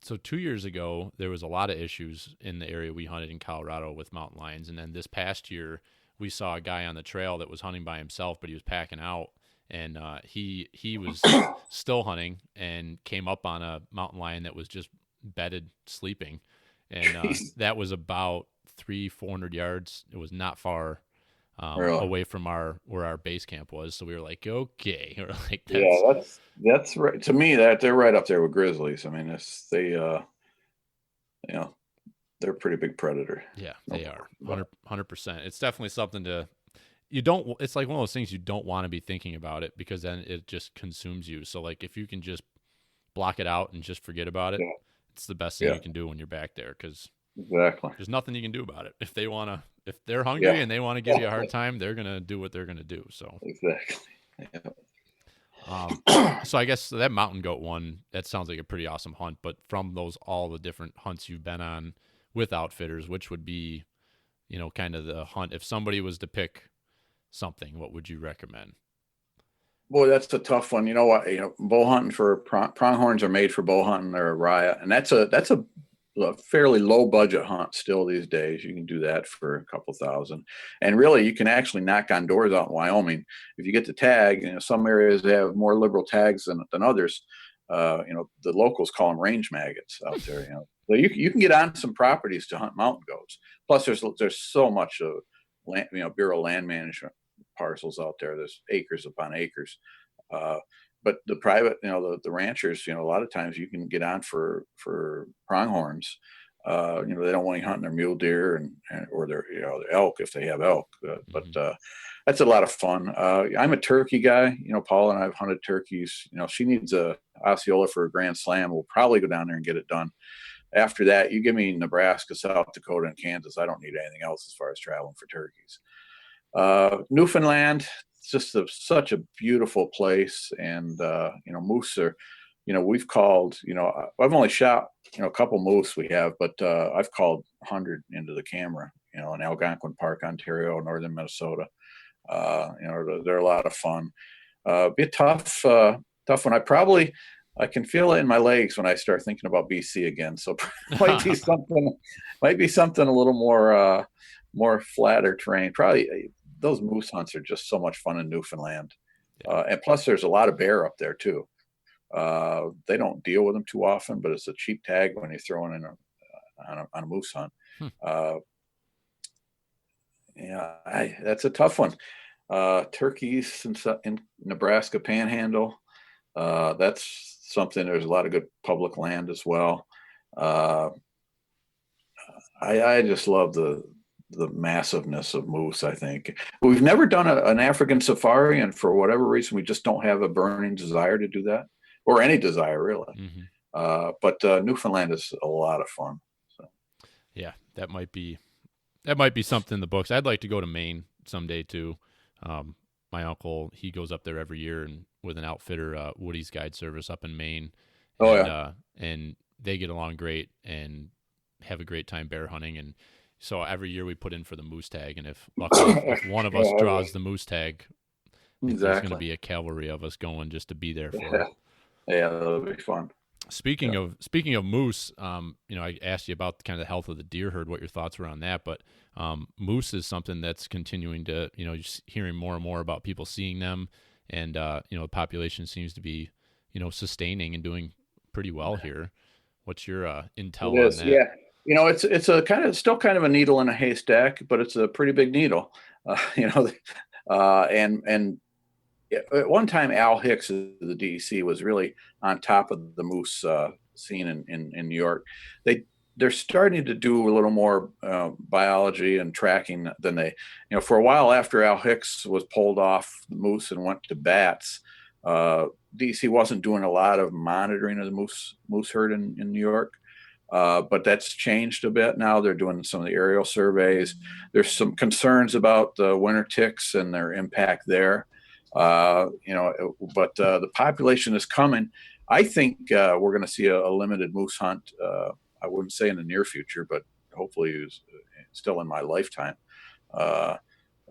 so 2 years ago there was a lot of issues in the area we hunted in Colorado with mountain lions, and then this past year we saw a guy on the trail that was hunting by himself, but he was packing out. And he was still hunting and came up on a mountain lion that was just bedded sleeping, and that was about 300-400 yards. It was not far away from where our base camp was. So we were like, okay, we're like, that's right. To me, they're right up there with grizzlies. I mean, they're a pretty big predator. Yeah, they are 100%. It's definitely something to. It's like one of those things you don't want to be thinking about it, because then it just consumes you. So like if you can just block it out and just forget about it, it's the best thing you can do when you're back there, because there's nothing you can do about it. If they're hungry and they want to give you a hard time, they're going to do what they're going to do. So exactly. So I guess that mountain goat one, that sounds like a pretty awesome hunt, but from all the different hunts you've been on with outfitters, which would be, kind of the hunt, if somebody was to pick something, what would you recommend? Boy, that's a tough one. You know what? Bow hunting for pronghorns are made for bow hunting. They're a riot, and that's a a fairly low budget hunt still these days. You can do that for a couple thousand, and really you can actually knock on doors out in Wyoming if you get the tag. Some areas have more liberal tags than others. The locals call them range maggots out there. So you can get on some properties to hunt mountain goats. Plus, there's so much of land, Bureau of Land Management parcels out there. There's acres upon acres. But the private, the ranchers, a lot of times you can get on for pronghorns. They don't want you hunting their mule deer or their elk if they have elk. But that's a lot of fun. I'm a turkey guy. Paula and I have hunted turkeys. She needs a Osceola for a Grand Slam. We'll probably go down there and get it done. After that, you give me Nebraska, South Dakota, and Kansas. I don't need anything else as far as traveling for turkeys. Newfoundland, it's just such a beautiful place. And, moose are, we've called, I've only shot, a couple moose we have, but I've called 100 into the camera, in Algonquin Park, Ontario, northern Minnesota. They're a lot of fun. Be a tough one. I can feel it in my legs when I start thinking about BC again. So might be something a little more flatter terrain. Probably those moose hunts are just so much fun in Newfoundland. And plus there's a lot of bear up there too. They don't deal with them too often, but it's a cheap tag when you're throwing in on a moose hunt. That's a tough one. Turkeys in Nebraska Panhandle. That's something. There's a lot of good public land as well. I just love the massiveness of moose. I think we've never done an African safari, and for whatever reason, we just don't have a burning desire to do that, or any desire really. But Newfoundland is a lot of fun. So. Yeah, that might be something in the books. I'd like to go to Maine someday too. My uncle, he goes up there every year and with an outfitter, Woody's Guide Service up in Maine. And they get along great and have a great time bear hunting. And so every year we put in for the moose tag. And if one of us draws the moose tag, there's going to be a cavalry of us going just to be there for it. Yeah, that'll be fun. Speaking of moose, I asked you about kind of the health of the deer herd, what your thoughts were on that, but moose is something that's continuing to, just hearing more and more about people seeing them, and the population seems to be, sustaining and doing pretty well here. What's your intel on that? Yeah, it's a still kind of a needle in a haystack, but it's a pretty big needle, and. At one time, Al Hicks of the DEC was really on top of the moose scene in New York. They're starting to do a little more biology and tracking than they, for a while after Al Hicks was pulled off the moose and went to bats, DEC wasn't doing a lot of monitoring of the moose herd in New York. But that's changed a bit now. They're doing some of the aerial surveys. There's some concerns about the winter ticks and their impact there. But the population is coming. I think we're going to see a limited moose hunt. I wouldn't say in the near future, but hopefully still in my lifetime.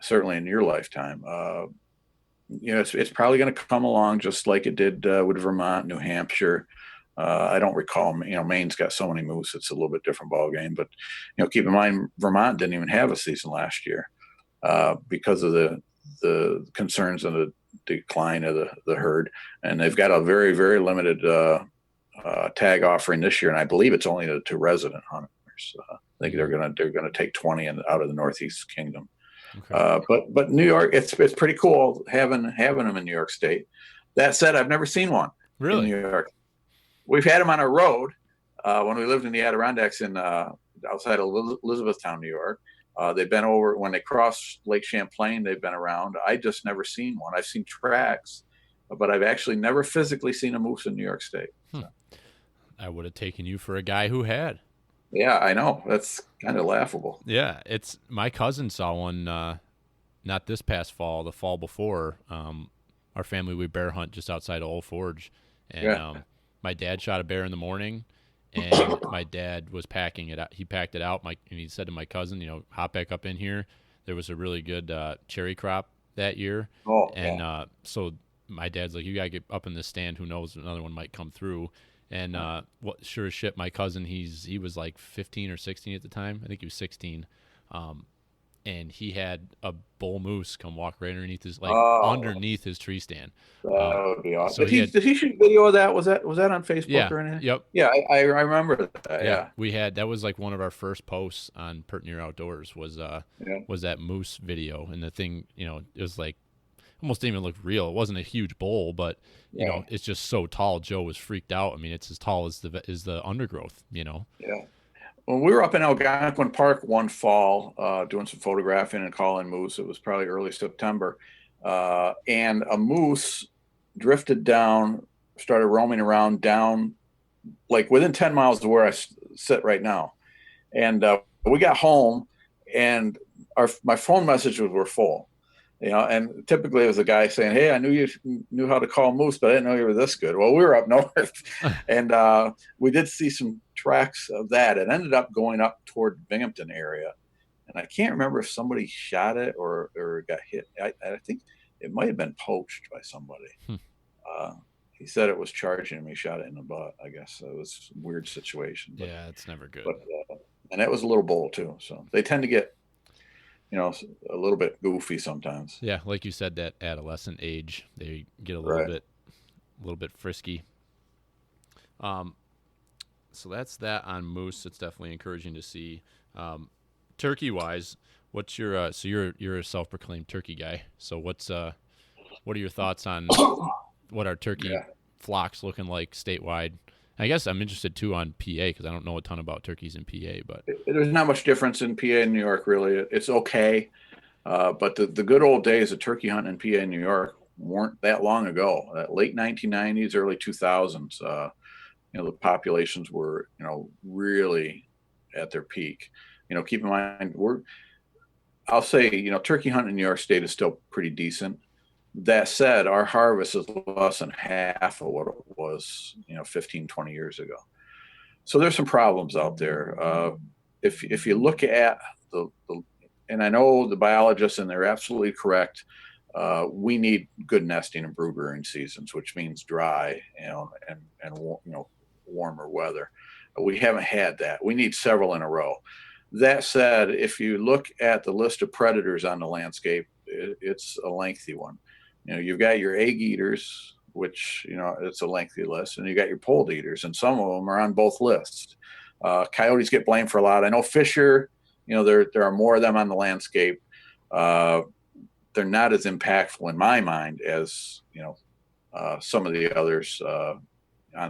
Certainly in your lifetime. It's probably going to come along just like it did with Vermont, New Hampshire. I don't recall. Maine's got so many moose; it's a little bit different ball game. But keep in mind, Vermont didn't even have a season last year because of the concerns and the decline of the herd, and they've got a very, very limited tag offering this year, and I believe it's only to resident hunters. I think they're gonna take 20 out of the Northeast Kingdom. Okay. But New York, it's pretty cool having them in New York State. That said, I've never seen one in New York. We've had them on a road when we lived in the Adirondacks outside of Elizabethtown, New York. They've been over when they cross Lake Champlain. They've been around. I just never seen one. I've seen tracks, but I've actually never physically seen a moose in New York State. So. I would have taken you for a guy who had. Yeah, I know. That's kind of laughable. Yeah, it's my cousin saw one not this past fall, the fall before. Our family would bear hunt just outside of Old Forge, and my dad shot a bear in the morning. And my dad was packing it out. He packed it out. And he said to my cousin, hop back up in here. There was a really good cherry crop that year. So my dad's like, you got to get up in this stand. Who knows? Another one might come through. And what sure as shit, my cousin, he was like 15 or 16 at the time. I think he was 16. And he had a bull moose come walk right underneath underneath his tree stand. That would be awesome. So did he shoot video of that? Was that on Facebook or anything? Yep. Yeah, I remember that. Yeah. We had that was like one of our first posts on Pert Near Outdoors was that moose video, and the thing, it was like almost didn't even look real. It wasn't a huge bull, but you know, it's just so tall. Joe was freaked out. I mean, it's as tall as the undergrowth. Yeah. When we were up in Algonquin Park one fall, doing some photographing and calling moose, it was probably early September, and a moose drifted down, started roaming around down, like within 10 miles of where I sit right now. And we got home, and my phone messages were full. And typically it was a guy saying, "Hey, I knew you knew how to call moose, but I didn't know you were this good." Well, we were up north, and we did see some tracks of that. It ended up going up toward Binghamton area, and I can't remember if somebody shot it or got hit. I think it might have been poached by somebody. He said it was charging him. He shot it in the butt. I guess it was a weird situation. But, yeah, it's never good. But and that was a little bull too. So they tend to get, a little bit goofy sometimes. Yeah, like you said, that adolescent age, they get a little bit frisky. So that's that on moose. It's definitely encouraging to see. Turkey wise, what's your so you're a self-proclaimed turkey guy. So what are your thoughts on what our turkey flocks looking like statewide? I guess I'm interested too on PA because I don't know a ton about turkeys in PA, but there's not much difference in PA and New York, really. It's okay. But the good old days of turkey hunting in PA and New York weren't that long ago. Late 1990s, early 2000s, the populations were, really at their peak. Keep in mind, I'll say, turkey hunting in New York State is still pretty decent. That said, our harvest is less than half of what it was, 15, 20 years ago. So there's some problems out there. If you look at and I know the biologists, and they're absolutely correct, we need good nesting and brood rearing seasons, which means dry, and warmer weather. We haven't had that. We need several in a row. That said, if you look at the list of predators on the landscape, it's a lengthy one. You've got your egg eaters, which, it's a lengthy list, and you got your polled eaters, and some of them are on both lists. Coyotes get blamed for a lot. I know Fisher, there are more of them on the landscape. They're not as impactful in my mind as, some of the others on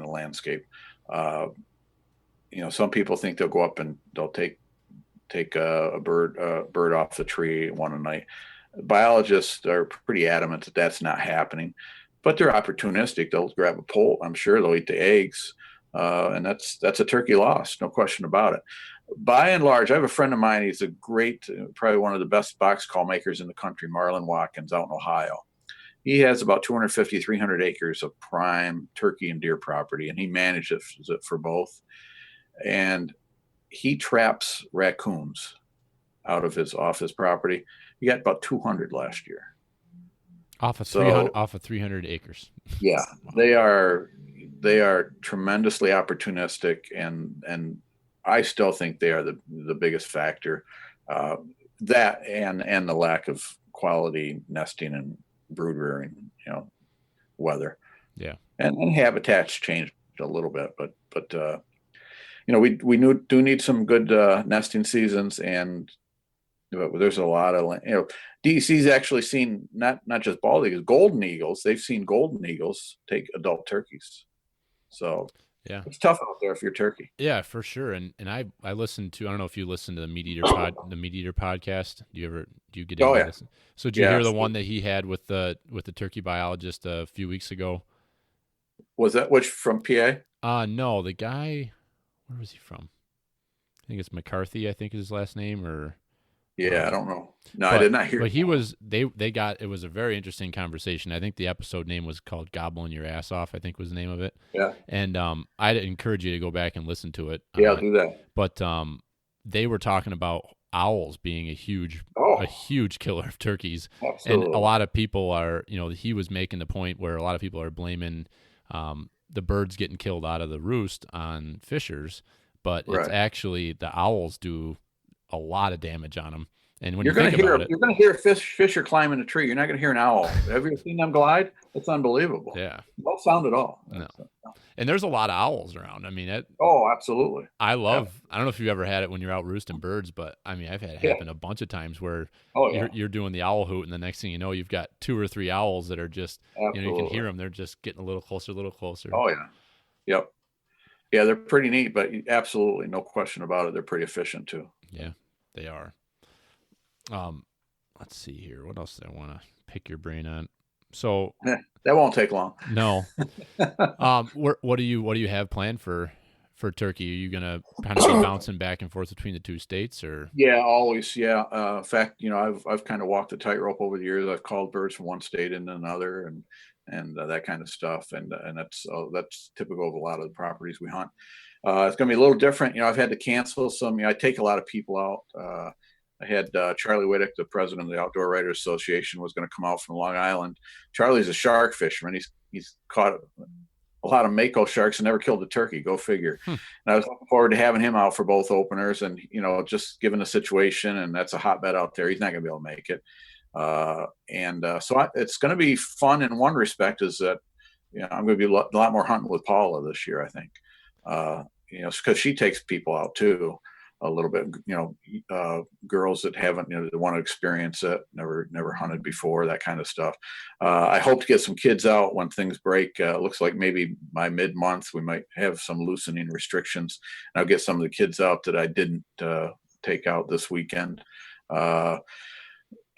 the landscape. Some people think they'll go up and they'll take a bird off the tree one a night. Biologists are pretty adamant that that's not happening, but they're opportunistic. They'll grab a poult. I'm sure they'll eat the eggs, and that's a turkey loss, no question about it. By and large, I have a friend of mine. He's a great, probably one of the best box call makers in the country, Marlon Watkins, out in Ohio. He has about 250, 300 acres of prime turkey and deer property, and he manages it for both. And he traps raccoons off his property. He got about 200 last year. Off of 300 acres. Yeah, they are tremendously opportunistic, and I still think they are the biggest factor. That and the lack of quality nesting and brood rearing, weather. Yeah, and habitats changed a little bit, but we do need some good nesting seasons, and there's a lot of, DEC's actually seen not just bald eagles, golden eagles. They've seen golden eagles take adult turkeys. So yeah, it's tough out there if you're turkey. Yeah, for sure. And I listened to, I don't know if you listen to the Meat Eater podcast. Do you get into this? So did you hear the one that he had with the turkey biologist a few weeks ago? Was that from PA? No, the guy, where was he from? I think it's McCarthy, I think is his last name, or yeah, I don't know. No, I did not hear. But he was it was a very interesting conversation. I think the episode name was called "Gobbling Your Ass Off," I think was the name of it. Yeah. And I'd encourage you to go back and listen to it. Yeah, I'll do that. But they were talking about owls being a huge killer of turkeys. Absolutely. And a lot of people are, he was making the point where a lot of people are blaming the birds getting killed out of the roost on fishers, but it's Right. actually the owls do a lot of damage on them. And when You're you going think to hear about it, you're going to hear fisher climbing a tree. You're not going to hear an owl. Have you seen them glide? It's unbelievable. yeah, No sound at all. no. And there's a lot of owls around. I mean, Oh, absolutely. I don't know if you've ever had it when you're out roosting birds, but I mean, I've had it happen a bunch of times where Oh, yeah. you're doing the owl hoot, and the next thing you know, you've got 2 or 3 owls that are just, you can Absolutely. hear them. They're just getting a little closer, a little closer. Oh, yeah. Yep. Yeah, they're pretty neat, but absolutely no question about it. They're pretty efficient too. Yeah, they are. Let's see here. What else do I want to pick your brain on? So That won't take long. no. What do you have planned for turkey? Are you gonna kind of be bouncing back and forth between the 2 states, or? Yeah, always. Yeah. In fact, I've kind of walked the tightrope over the years. I've called birds from one state into another, and that kind of stuff. And that's typical of a lot of the properties we hunt. It's going to be a little different. I've had to cancel some. I take a lot of people out. I had Charlie Whittick, the president of the Outdoor Writers Association, was going to come out from Long Island. Charlie's a shark fisherman. He's caught a lot of mako sharks and never killed a turkey. Go figure. And I was looking forward to having him out for both openers. And just given the situation, and that's a hotbed out there, he's not going to be able to make it. So it's going to be fun in one respect, is that I'm going to be a lot more hunting with Paula this year, I think. Because she takes people out too. A little bit, girls that haven't, that want to experience it, never hunted before, that kind of stuff. I hope to get some kids out when things break. Looks like maybe by mid-month we might have some loosening restrictions. And I'll get some of the kids out that I didn't take out this weekend. We're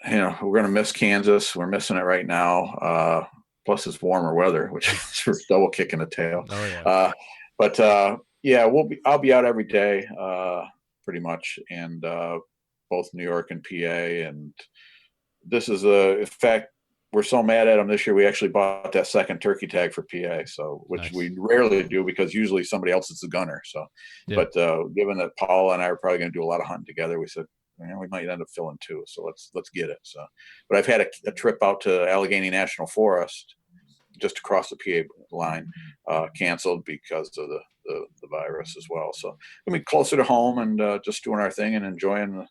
going to miss Kansas. We're missing it right now. Plus it's warmer weather, which is double kicking the tail. Oh yeah. I'll be out every day. Pretty much, and both New York and PA. And this is in fact, we're so mad at them this year. We actually bought that second turkey tag for PA, which nice. We rarely do because usually somebody else is the gunner. So, yeah. But given that Paul and I are probably going to do a lot of hunting together, we said we might end up filling 2. So let's get it. So, but I've had a trip out to Allegheny National Forest, just across the PA line, canceled because of the virus as well. So we'll be closer to home and just doing our thing and enjoying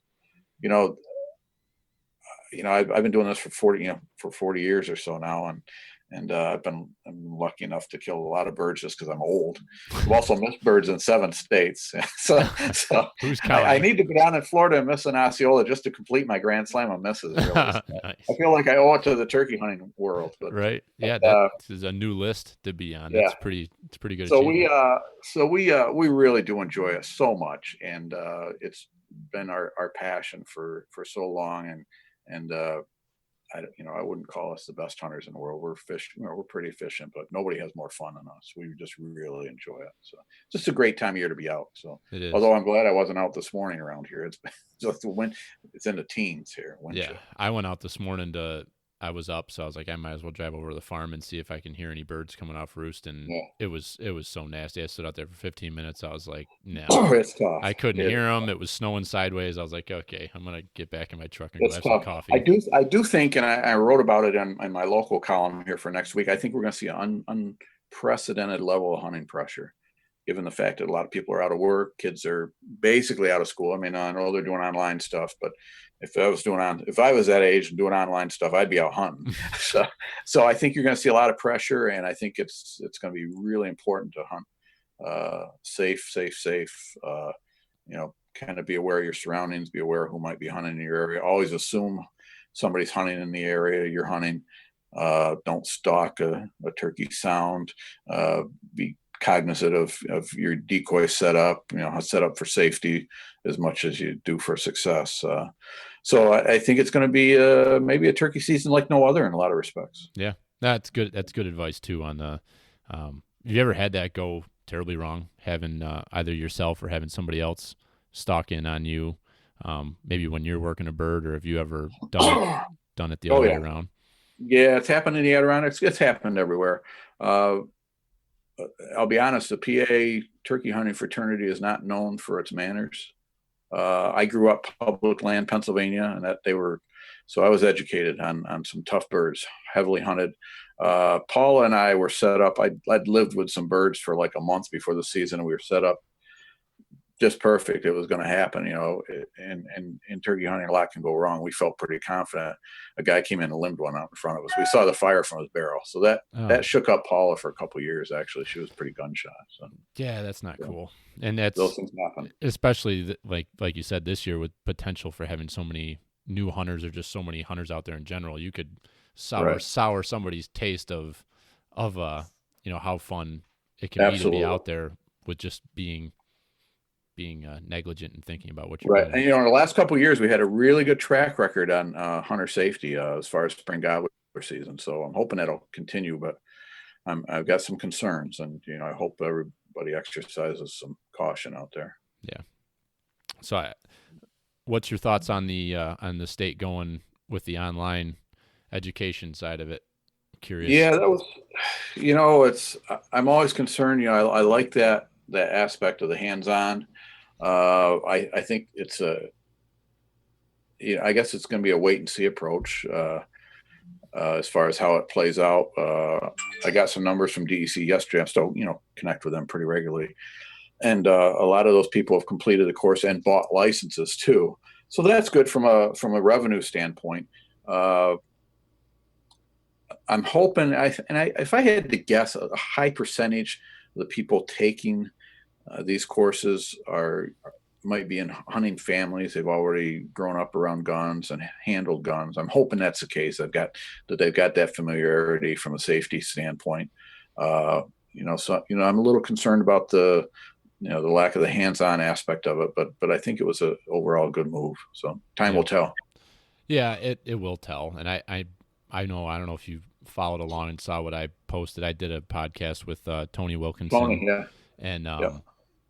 I've been doing this for 40 years or so now, and I'm lucky enough to kill a lot of birds just because I'm old. I've also missed birds in 7 states. so Who's counting? I need to go down in Florida and miss an Osceola just to complete my grand slam of misses. Really. Nice. I feel like I owe it to the turkey hunting world. But, right. Yeah, that is a new list to be on. Yeah. It's pretty good. So we really do enjoy it so much, and it's been our passion for so long, and I wouldn't call us the best hunters in the world. We're pretty efficient, but nobody has more fun than us. We just really enjoy it. So it's just a great time of year to be out. So it is. Although I'm glad I wasn't out this morning around here. It's just it's in the teens here. Yeah, I went out this morning I was up, so I was like, I might as well drive over to the farm and see if I can hear any birds coming off roost. And it was so nasty. I stood out there for 15 minutes. I was like, no, it's tough. I couldn't hear them. It was snowing sideways. I was like, okay, I'm gonna get back in my truck and go have some coffee. I do think, and I wrote about it in my local column here for next week. I think we're going to see an unprecedented level of hunting pressure, given the fact that a lot of people are out of work, kids are basically out of school. I mean, I know they're doing online stuff, but if I was that age and doing online stuff, I'd be out hunting. So I think you're going to see a lot of pressure, and I think it's going to be really important to hunt safe. Kind of be aware of your surroundings, be aware of who might be hunting in your area. Always assume somebody's hunting in the area you're hunting. Don't stalk a turkey sound. Be cognizant of your decoy setup, set up for safety as much as you do for success. So I think it's going to be maybe a turkey season like no other in a lot of respects. Yeah, that's good. That's good advice too. On the, have you ever had that go terribly wrong? Having either yourself or having somebody else stalk in on you, maybe when you're working a bird, or have you ever done it the other way around? Yeah, it's happened in the Adirondacks. It's happened everywhere. I'll be honest, the PA turkey hunting fraternity is not known for its manners. I grew up public land, Pennsylvania, and that they were So I was educated on some tough birds, heavily hunted. Paul and I were set up. I'd lived with some birds for like a month before the season, and we were set up just perfect. It was going to happen, and in turkey hunting, a lot can go wrong. We felt pretty confident. A guy came in and limbed one out in front of us. We saw the fire from his barrel. So that shook up Paula for a couple of years. Actually, she was pretty gun shy. So yeah, that's not cool. And that's those things happen, especially like you said, this year with potential for having so many new hunters or just so many hunters out there in general. You could sour somebody's taste of how fun it can be to be out there with just being negligent and thinking about what you're doing. And in the last couple of years, we had a really good track record on hunter safety as far as spring gobbler season. So I'm hoping that'll continue, but I've got some concerns, and I hope everybody exercises some caution out there. Yeah. So, what's your thoughts on the state going with the online education side of it? Curious. Yeah, that was, I'm always concerned. I like that aspect of the hands-on. I think it's I guess it's going to be a wait and see approach as far as how it plays out. I got some numbers from DEC yesterday. I'm still, connect with them pretty regularly. And a lot of those people have completed the course and bought licenses too. So that's good from a revenue standpoint. I'm hoping, if I had to guess, a high percentage of the people taking these courses might be in hunting families. They've already grown up around guns and handled guns. I'm hoping that's the case. They've got that familiarity from a safety standpoint. So I'm a little concerned about the lack of the hands-on aspect of it, but I think it was a overall good move. So time will tell. Yeah, it will tell. And I know, I don't know if you followed along and saw what I posted. I did a podcast with Tony Wilkinson. Tony, yeah. And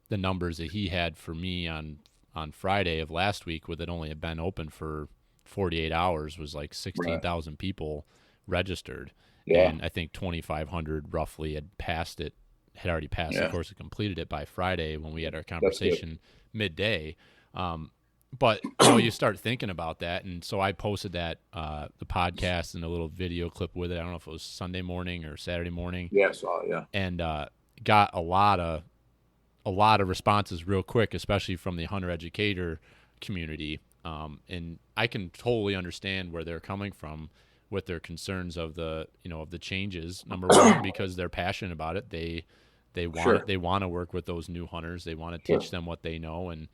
the numbers that he had for me on Friday of last week, with it only had been open for 48 hours, was like 16,000 people registered. Yeah. And I think 2,500 roughly had already passed the course and completed it by Friday when we had our conversation midday. But you start thinking about that. And so I posted that, the podcast and a little video clip with it. I don't know if it was Sunday morning or Saturday morning. Yeah, I saw it, yeah. And got a lot of responses real quick, especially from the hunter educator community. And I can totally understand where they're coming from with their concerns of the changes. Number one, because they're passionate about it. They want to work with those new hunters. They want to teach them what they know. And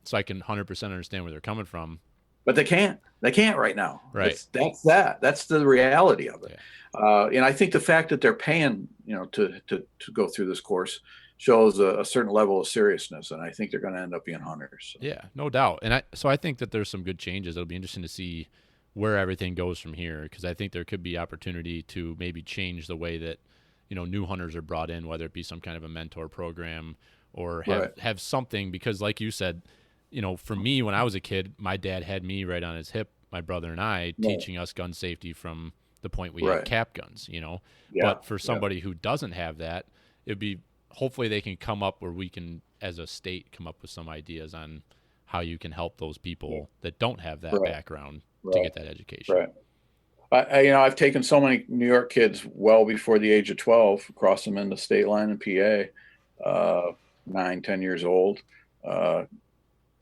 so I can 100% understand where they're coming from. But they can't right now. Right. That's the reality of it. Yeah. And I think the fact that they're paying, to go through this course shows a certain level of seriousness. And I think they're going to end up being hunters. So. Yeah, no doubt. And I think that there's some good changes. It'll be interesting to see where everything goes from here, because I think there could be opportunity to maybe change the way that, new hunters are brought in, whether it be some kind of a mentor program or have something, because like you said, for me, when I was a kid, my dad had me right on his hip, my brother and I, teaching us gun safety from the point we had cap guns, Yeah. But for somebody who doesn't have that, it'd be, hopefully they can come up where we can, as a state, come up with some ideas on how you can help those people that don't have that background to get that education. Right. I've taken so many New York kids well before the age of 12, crossed them in the state line in PA, 9-10 years old.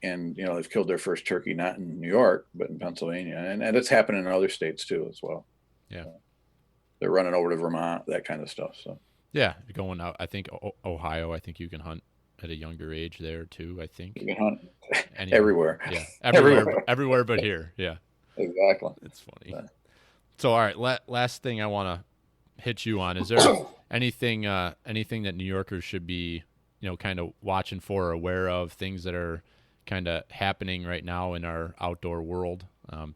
And, they've killed their first turkey, not in New York, but in Pennsylvania. And it's happening in other states too, as well. Yeah. They're running over to Vermont, that kind of stuff. So, yeah, going out, I think Ohio, I think you can hunt at a younger age there too, I think. You can hunt everywhere. Yeah. Everywhere but here. Yeah. Exactly. It's funny. Yeah. So, all right, last thing I want to hit you on. Is there anything that New Yorkers should be, kind of watching for or aware of, things that are kind of happening right now in our outdoor world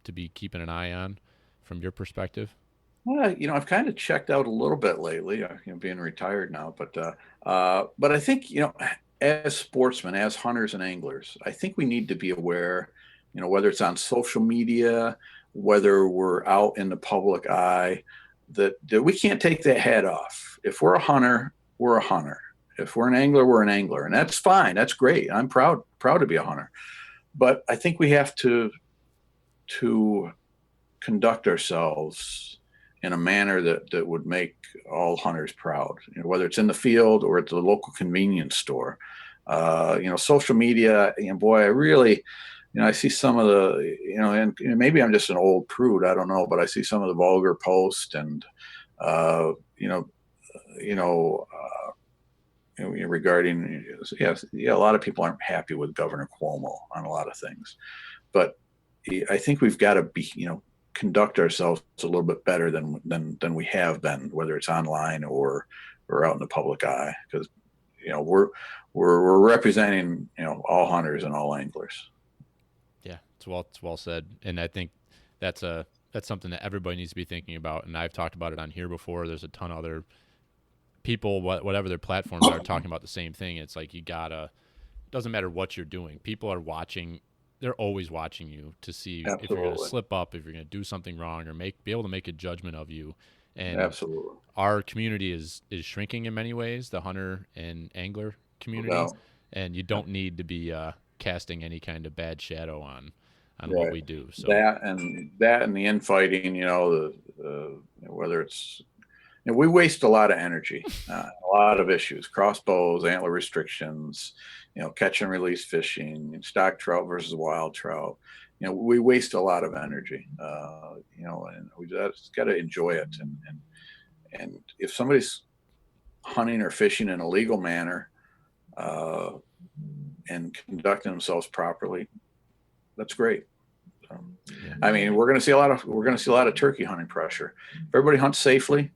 to be keeping an eye on from your perspective? Well, I've kind of checked out a little bit lately, being retired now, but I think, as sportsmen, as hunters and anglers, I think we need to be aware, whether it's on social media, whether we're out in the public eye, that we can't take that hat off. If we're a hunter, we're a hunter. If we're an angler, we're an angler, and that's fine. That's great. I'm proud to be a hunter, but I think we have to to conduct ourselves in a manner that would make all hunters proud, whether it's in the field or at the local convenience store. Social media, boy, I really, I see some of the, and maybe I'm just an old prude, I don't know, but I see some of the vulgar posts and, regarding, a lot of people aren't happy with Governor Cuomo on a lot of things, but I think we've got to be, conduct ourselves a little bit better than we have been, whether it's online or out in the public eye, because we're representing all hunters and all anglers. Yeah, it's well said, and I think that's something that everybody needs to be thinking about. And I've talked about it on here before. There's a ton of other people, whatever their platforms are, talking about the same thing. It's like it doesn't matter what you're doing. People are watching. They're always watching you to see Absolutely. if you're going to slip up, if you're going to do something wrong, or be able to make a judgment of you. And Absolutely. Our community is shrinking in many ways, the hunter and angler community, No. and you don't need to be casting any kind of bad shadow on Right. what we do. So that and the infighting, whether it's, we waste a lot of energy, a lot of issues, crossbows, antler restrictions, catch and release fishing, stock trout versus wild trout. We waste a lot of energy, and we just got to enjoy it. And if somebody's hunting or fishing in a legal manner and conducting themselves properly, that's great. I mean, we're going to see a lot of turkey hunting pressure. If everybody hunts safely,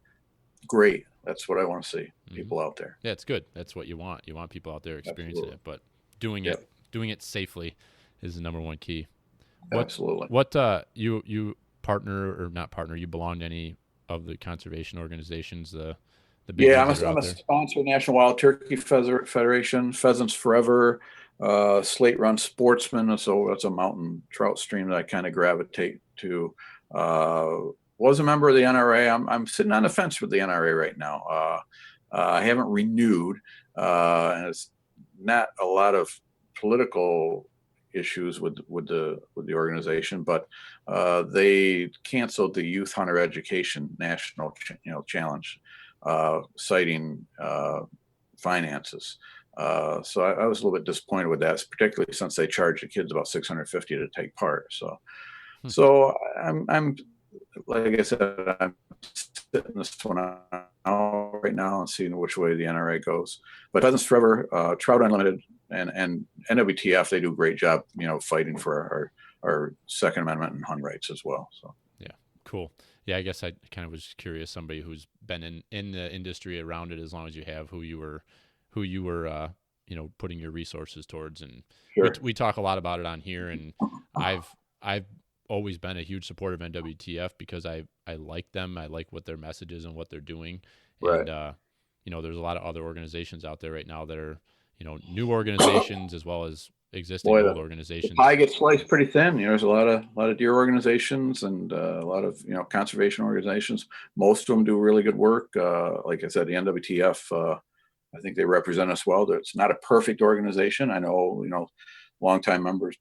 great. That's what I want to see. People out there. Yeah, it's good. That's what you want. You want people out there experiencing Absolutely. it, but doing it safely is the number one key. Absolutely. What you partner or not partner? You belong to any of the conservation organizations? The big ones that are I'm out a there? sponsor of National Wild Turkey Federation, Pheasants Forever, Slate Run Sportsman. So that's a mountain trout stream that I kind of gravitate to. Was a member of the NRA. I'm sitting on the fence with the NRA right now. I haven't renewed, and it's not a lot of political issues with the organization, but they canceled the Youth Hunter Education National Challenge, citing finances. So I was a little bit disappointed with that, particularly since they charge the kids about $650 to take part. So I'm like I said, I'm sitting this one out right now and seeing which way the NRA goes. But Pheasants Forever, Trout Unlimited, and NWTF, they do a great job, fighting for our Second Amendment and hunt rights as well. So yeah, cool. Yeah, I guess I kind of was curious. Somebody who's been in the industry around it as long as you have, who you were putting your resources towards, and sure. we talk a lot about it on here, and I've always been a huge supporter of NWTF because I like them. I like what their message is and what they're doing. Right. And, there's a lot of other organizations out there right now that are, new organizations as well as existing old organizations. The pie gets sliced pretty thin. There's a lot of deer organizations and a lot of, conservation organizations. Most of them do really good work. Like I said, the NWTF, I think they represent us well. It's not a perfect organization. I know, longtime members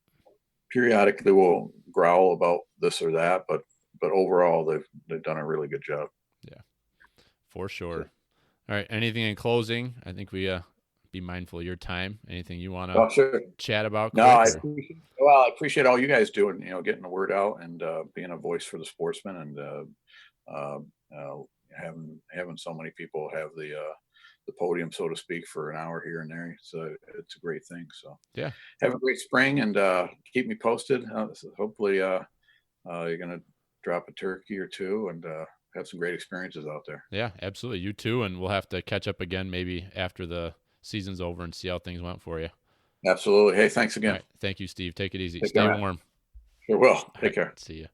periodically will growl about this or that, but overall they've done a really good job. Yeah, for sure. All right. Anything in closing? I think we be mindful of your time. Anything you want to chat about? No, I appreciate all you guys doing, getting the word out and being a voice for the sportsmen and having so many people have the podium, so to speak, for an hour here and there. So it's a great thing. So yeah, have a great spring and keep me posted. Hopefully you're going to drop a turkey or two and have some great experiences out there. Yeah, absolutely. You too. And we'll have to catch up again maybe after the season's over and see how things went for you. Absolutely. Hey, thanks again. Right. Thank you, Steve. Take it easy. Take Stay care. warm. Sure will. Take care. See you.